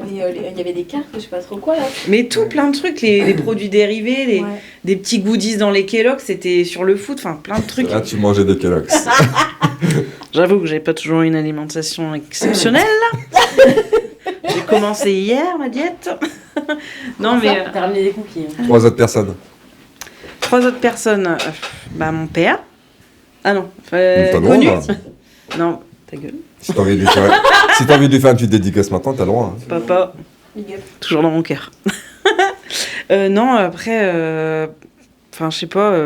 Il y avait des cartes, je sais pas trop quoi là. Mais plein de trucs, les produits dérivés, des petits goodies dans les Kellogg's, c'était sur le foot, enfin plein de trucs. Là, tu mangeais des Kellogg's. J'avoue que j'avais pas toujours une alimentation exceptionnelle. J'ai commencé hier ma diète. Non mais t'as ramené des cookies. 3 autres personnes. Mon père. Ah non. T'as connu. droit, non, ta gueule. Si t'as envie de lui faire une petite dédicace maintenant, t'as le droit. Hein. Papa. Toujours dans mon cœur. Non, après, je sais pas.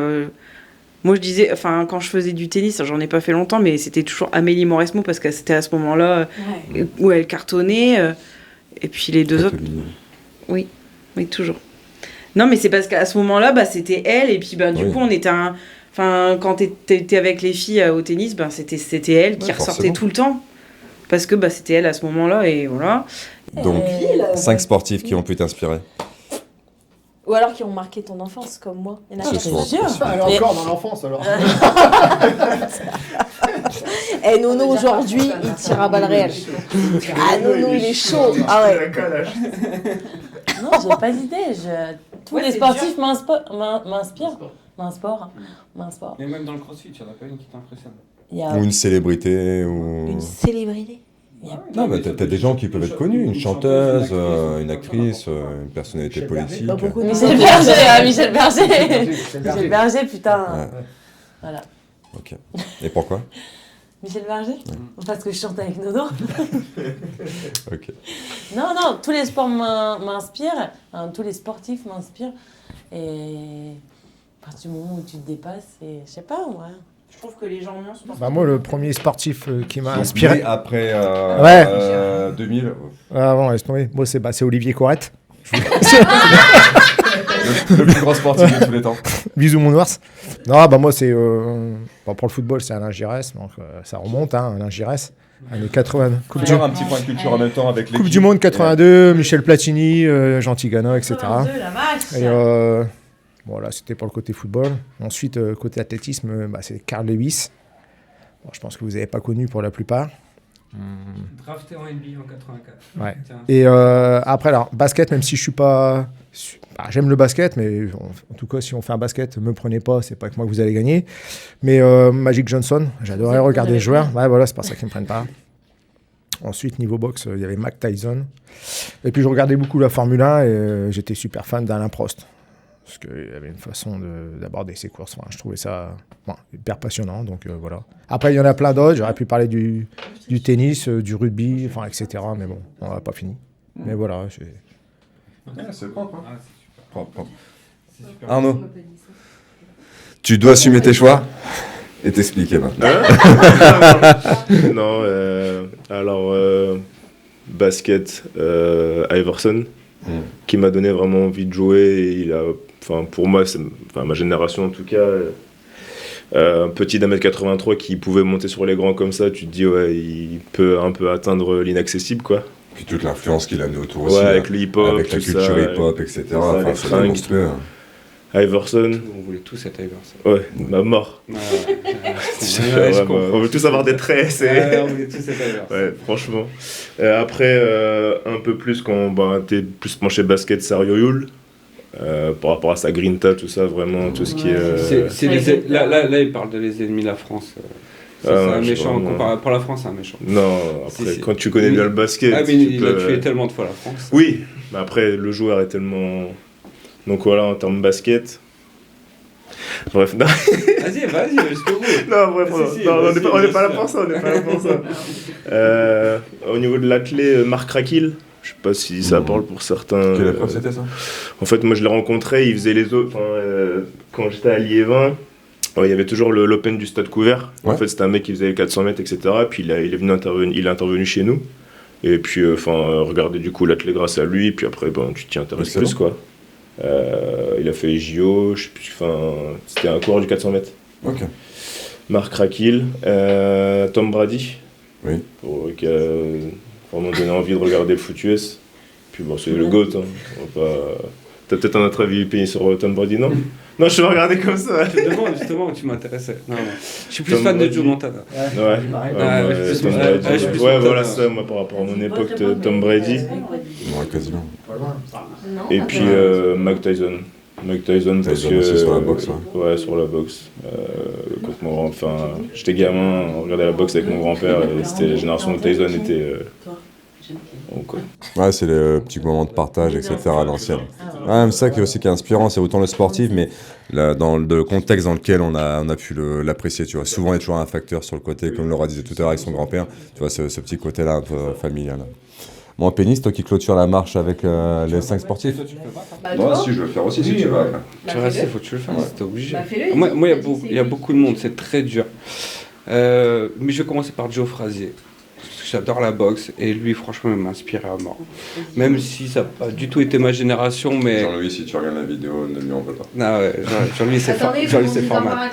Moi, je disais, quand je faisais du tennis, j'en ai pas fait longtemps, mais c'était toujours Amélie Mauresmo parce que c'était à ce moment-là où elle cartonnait. Et puis les deux autres. Oui, toujours. Non, mais c'est parce qu'à ce moment-là, c'était elle. Et puis, du coup, on était quand t'étais avec les filles au tennis, c'était elle qui ressortait tout le temps. Parce que c'était elle à ce moment-là, et voilà. Donc, 5 sportifs qui ont pu t'inspirer. Ou alors qui ont marqué ton enfance, comme moi. Il y en a plusieurs. Alors encore dans l'enfance, alors. Et Nono, aujourd'hui, il tire à balles réelles. Ah, Nono, il est chaud. Ah ouais. Non, j'ai pas d'idée. Tous les sportifs m'inspirent. Mais même dans le crossfit, il n'y en a pas une qui t'impressionne. Ou une célébrité. Une célébrité. Non, mais t'as des gens qui peuvent être connus, une chanteuse, une actrice, une personnalité politique. Pas beaucoup de Michel Berger. Michel Berger, putain. Ouais. Voilà. Ok. Et pourquoi? Michel Berger? Parce que je chante avec Nono. Ok. Non, tous les sports m'inspirent, tous les sportifs m'inspirent. Et à partir du moment où tu te dépasses, je sais pas, moi. Je trouve que les gens moi, le premier sportif qui m'a inspiré. Après 2000. Avant, laisse tomber. Moi, c'est Olivier Corrette. Le plus grand sportif de tous les temps. Bisous, mon ours. Non, moi, c'est. Pour le football, c'est Alain Giresse. Donc, ça remonte, Alain Giresse. Années 80. Un petit point de culture en même temps avec l'équipe. Coupe du Monde 82, Michel Platini, Jean Tigana, etc. Et voilà, c'était pour le côté football. Ensuite, côté athlétisme, c'est Carl Lewis. Bon, je pense que vous n'avez pas connu pour la plupart. Drafté en NBA en 84. Ouais. Et après, alors, basket, même si je suis pas... j'aime le basket, mais en tout cas, si on fait un basket, ne me prenez pas, c'est pas avec moi que vous allez gagner. Mais Magic Johnson, j'adorais regarder les joueurs. Ouais, voilà, c'est pas ça qu'ils me prennent pas. Ensuite, niveau boxe, il y avait Mike Tyson. Et puis, je regardais beaucoup la Formule 1 et j'étais super fan d'Alain Prost. Parce qu'il y avait une façon d'aborder ses courses. Enfin, je trouvais ça hyper passionnant. Donc voilà. Après, il y en a plein d'autres. J'aurais pu parler du tennis, du rugby, etc. Mais bon, on n'a pas fini. Mais voilà. C'est propre. Hein. Propre. Arnaud, tu dois assumer tes choix et t'expliquer maintenant. Non, alors basket, Iverson, qui m'a donné vraiment envie de jouer. Et il a, pour moi, ma génération en tout cas, un petit d'1m83 qui pouvait monter sur les grands comme ça, tu te dis, ouais, il peut un peu atteindre l'inaccessible, quoi. Puis toute l'influence qu'il a amené autour aussi. Ouais, avec le hip-hop, avec la culture hip-hop, etc. C'est monstrueux. Iverson. On voulait tous être Iverson. Ouais, ma mort. On veut tous avoir des traits. On voulait tous être Iverson. Ouais, franchement. Après, un peu plus quand t'es plus penché basket, Sario Yul. Par rapport à sa grinta, tout ça, vraiment, tout ce qui est... Là, il parle de les ennemis de la France. C'est un méchant, pour la France, c'est un méchant. Non, après, quand tu connais bien le basket... Ah, mais il a tué tellement de fois la France. Oui, mais après, le joueur est tellement... Donc voilà, en termes de basket... Bref, non. Vas-y, jusqu'au bout. Non, bref, on n'est pas là pour ça, au niveau de l'athlète, Marc Rakil, je sais pas si ça parle pour certains. Quelle épreuve c'était ça? En fait, moi je l'ai rencontré, il faisait les autres. Quand j'étais à Liévin, il y avait toujours l'Open du Stade Couvert. Ouais. En fait, c'était un mec qui faisait les 400 mètres, etc. Puis il est intervenu chez nous. Et puis, regardez du coup l'athlète grâce à lui. Puis après, tu t'y intéresses plus, quoi. Il a fait les JO, je sais plus, c'était un coureur du 400 mètres. Ok. Marc Rakil, Tom Brady. Oui. Qui a vraiment donné envie de regarder le foot US. Puis c'est le GOAT. Hein. T'as peut-être un autre avis payé sur Tom Brady, non? Non, je te regardais comme ça. Je te demande justement où tu m'intéressais. Non. Je suis plus fan de Joe Montana. Ouais, voilà ça, moi par rapport à mon époque, Tom Brady. Ouais, quasiment. Et puis Mike Tyson. Mike Tyson parce que. Aussi sur la boxe, ouais, sur la boxe. J'étais gamin, on regardait la boxe avec mon grand-père et c'était la génération où Tyson était. Ouais, c'est les petits moments de partage, etc. à l'ancienne. Ouais, c'est ça qui est inspirant, c'est autant le sportif, mais dans le contexte dans lequel on a pu l'apprécier, tu vois. Souvent, il y a toujours un facteur sur le côté, comme Laura disait tout à l'heure avec son grand-père, tu vois, ce petit côté-là un peu familial. Bon, Pénis, toi qui clôture la marche avec les 5 sportifs. Moi, si je veux le faire aussi, si tu veux. Tu restes, il faut que tu le fasses, t'es obligé. Moi, il y a beaucoup de monde, c'est très dur. Mais je vais commencer par Joe Frazier. J'adore la boxe et lui, franchement, il m'inspire à mort. Même si ça n'a pas du tout été ma génération, mais. Jean-Louis, si tu regardes la vidéo, ne lui en veux pas. Non, ouais, Jean-Louis, c'est fort. Jean-Louis, c'est fort. Au revoir,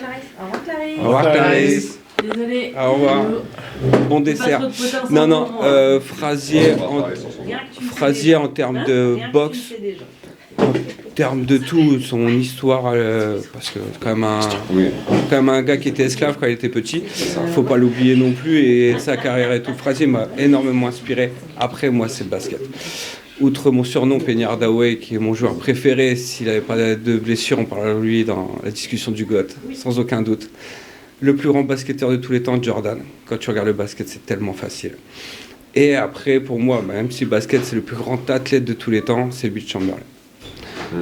Clarisse. Au revoir, Clarisse. Désolée. Au revoir. Bon dessert. Non, Frazier en termes de boxe. En termes de tout, son histoire, parce que c'est quand même un gars qui était esclave quand il était petit, faut pas l'oublier non plus, et sa carrière et tout. Frazier m'a énormément inspiré. Après, moi, c'est le basket. Outre mon surnom, Penny Hardaway, qui est mon joueur préféré, s'il n'avait pas de blessure, on parlera de lui dans la discussion du GOAT, sans aucun doute. Le plus grand basketteur de tous les temps, Jordan. Quand tu regardes le basket, c'est tellement facile. Et après, pour moi, même si le basket, c'est le plus grand athlète de tous les temps, c'est Wilt Chamberlain.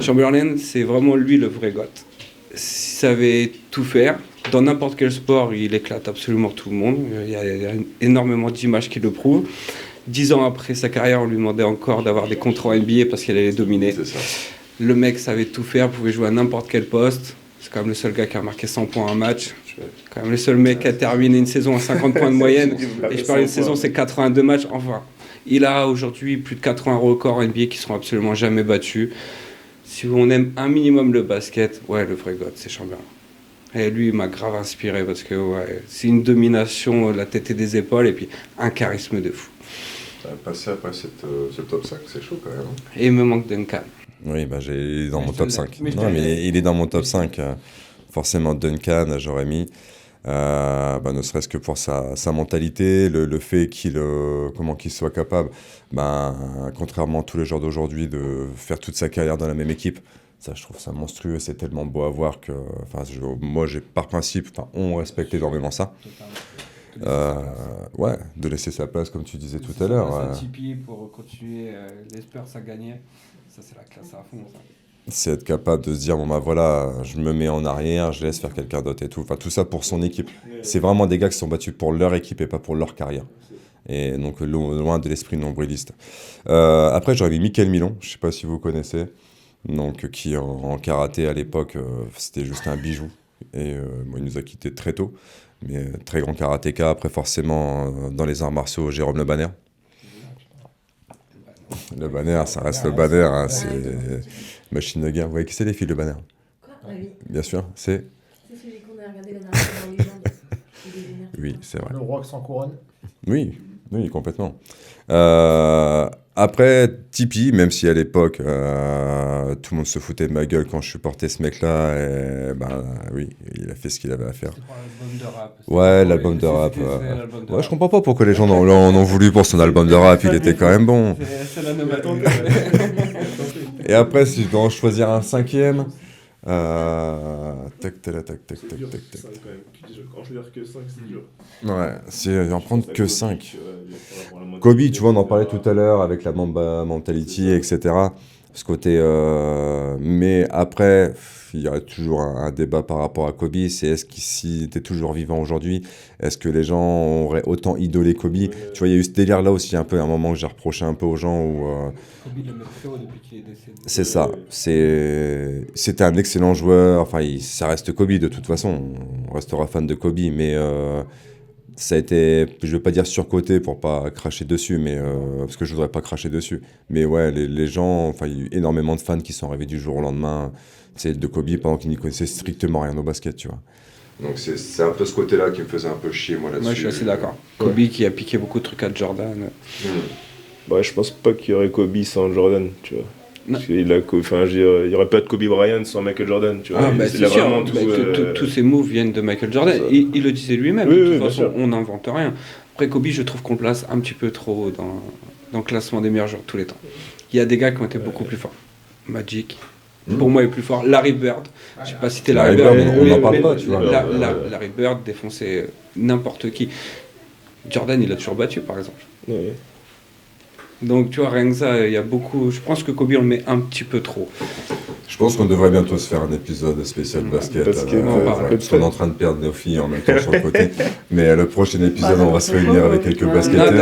Chamberlain, c'est vraiment lui le vrai GOAT. Il savait tout faire. Dans n'importe quel sport, il éclate absolument tout le monde. Il y a énormément d'images qui le prouvent. 10 ans après sa carrière, on lui demandait encore d'avoir des contrats en NBA parce qu'il allait dominer. Le mec savait tout faire, pouvait jouer à n'importe quel poste. C'est quand même le seul gars qui a marqué 100 points un match. Quand même le seul mec qui a terminé une saison à 50 points de moyenne. Et je parle d'une saison, c'est 82 matchs. Enfin, il a aujourd'hui plus de 80 records NBA qui seront absolument jamais battus. Si on aime un minimum le basket, ouais, le vrai GOAT, c'est Chamberlain. Et lui, il m'a grave inspiré parce que c'est une domination de la tête et des épaules et puis un charisme de fou. Passer après ce top 5, c'est chaud quand même. Et il me manque Duncan. Oui, il est dans mon top 5. Mais il est dans mon top 5. Forcément, Duncan, j'aurais mis. Ne serait-ce que pour sa mentalité, le fait qu'il soit capable, contrairement à tous les joueurs d'aujourd'hui, de faire toute sa carrière dans la même équipe. Ça, je trouve ça monstrueux, c'est tellement beau à voir que, moi, par principe, on respecte énormément ça. De laisser sa place, comme tu disais tout à l'heure. Tipeee pour continuer les Spurs à gagner, ça c'est la classe à fond. Ça. C'est être capable de se dire, je me mets en arrière, je laisse faire quelqu'un d'autre et tout. Enfin, tout ça pour son équipe. C'est vraiment des gars qui sont battus pour leur équipe et pas pour leur carrière. Et donc, loin de l'esprit nombriliste. Après, j'aurais mis Mickaël Milon, je ne sais pas si vous connaissez, donc, qui en karaté à l'époque, c'était juste un bijou. Et il nous a quittés très tôt. Mais très grand karatéka. Après, forcément, dans les arts martiaux, Jérôme Le Banner. Le Banner, ça reste le Banner, hein, c'est machine de guerre. Vous voyez qui c'est, les filles, le Banner? Quoi? Ah oui. Bien sûr, c'est... C'est celui qu'on a regardé la dernière fois dans Légende. Oui, c'est vrai. Le roi sans couronne. Oui, complètement. Après, Tipeee, même si à l'époque, tout le monde se foutait de ma gueule quand je supportais ce mec-là, il a fait ce qu'il avait à faire. C'était pour l'album de rap. Ouais, l'album de rap. Je comprends pas pourquoi les gens en ont voulu pour son album de rap, il était quand même bon. C'est la nomenclature. Et après, si je dois en choisir un cinquième... Quand je veux dire que 5, c'est dur. Ouais, c'est en prendre que 5. Kobe, tu vois, on en parlait tout à l'heure avec la Mamba Mentality, etc. Ce côté, mais après, il y a toujours un débat par rapport à Kobe, c'est est-ce qu'il s'il était toujours vivant aujourd'hui, est-ce que les gens auraient autant idolé Kobe? Tu vois, il y a eu ce délire-là aussi, un peu, à un moment que j'ai reproché un peu aux gens où... Kobe le met très haut depuis qu'il est décédé. C'est ça, c'était un excellent joueur, enfin, ça reste Kobe de toute façon, on restera fan de Kobe, mais... ça a été, je veux pas dire surcoté pour pas cracher dessus, mais parce que je voudrais pas cracher dessus. Mais ouais, les gens, enfin, il y a eu énormément de fans qui sont arrivés du jour au lendemain, de Kobe pendant qu'ils n'y connaissaient strictement rien au basket, tu vois. Donc c'est un peu ce côté-là qui me faisait un peu chier, moi, là-dessus. Moi, je suis assez d'accord. Kobe qui a piqué beaucoup de trucs à Jordan. Ouais, je pense pas qu'il y aurait Kobe sans Jordan, tu vois. Il n'y aurait pas de Kobe Bryant sans Michael Jordan, tu vois. Ah, c'est sûr, tous ces moves viennent de Michael Jordan. Il le disait lui-même, de toute façon, on n'invente rien. Après, Kobe, je trouve qu'on le place un petit peu trop haut dans le classement des meilleurs joueurs de tous les temps. Il y a des gars qui ont été beaucoup plus forts. Magic, pour moi, est plus fort. Larry Bird, je ne sais pas si c'était Larry Bird, on n'en parle pas, tu vois. Larry Bird défonçait n'importe qui. Jordan, il a toujours battu, par exemple. Ouais. Donc, tu vois, rien que ça, il y a beaucoup... Je pense que Kobe, on le met un petit peu trop. Je pense qu'on devrait bientôt se faire un épisode spécial basket. Parce qu'on est en train de perdre nos filles en même temps sur le côté. Mais le prochain épisode, on va se réunir avec quelques basketteurs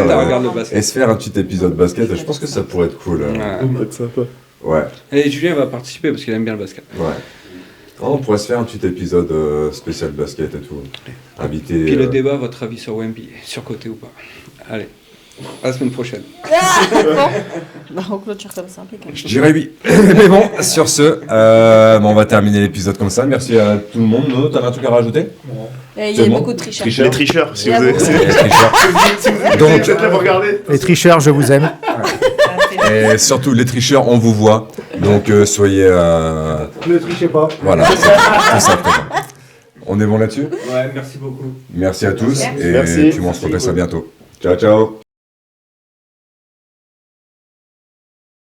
et se faire un petit épisode basket. Je pense que ça pourrait être cool. Ça pourrait être sympa. Ouais. Et Julien va participer parce qu'il aime bien le basket. Ouais. On pourrait se faire un petit épisode spécial basket et tout. Inviter. Puis le débat, votre avis sur Wemby, surcoté ou pas. Allez. À la semaine prochaine. Bon, on clôture comme ça, impeccable. Je dirais oui. Mais bon, sur ce, on va terminer l'épisode comme ça. Merci à tout le monde. Nono, t'avais un truc à rajouter? Il y a beaucoup de tricheurs. Les tricheurs, si vous avez. Donc, les tricheurs, je vous aime. Et surtout, les tricheurs, on vous voit. Donc, soyez. Ne trichez pas. Voilà, c'est tout simplement. On est bon là-dessus? Ouais, merci beaucoup. Merci à tous. Merci. Et Merci. puis on se retrouve ça bientôt. Ciao, ciao.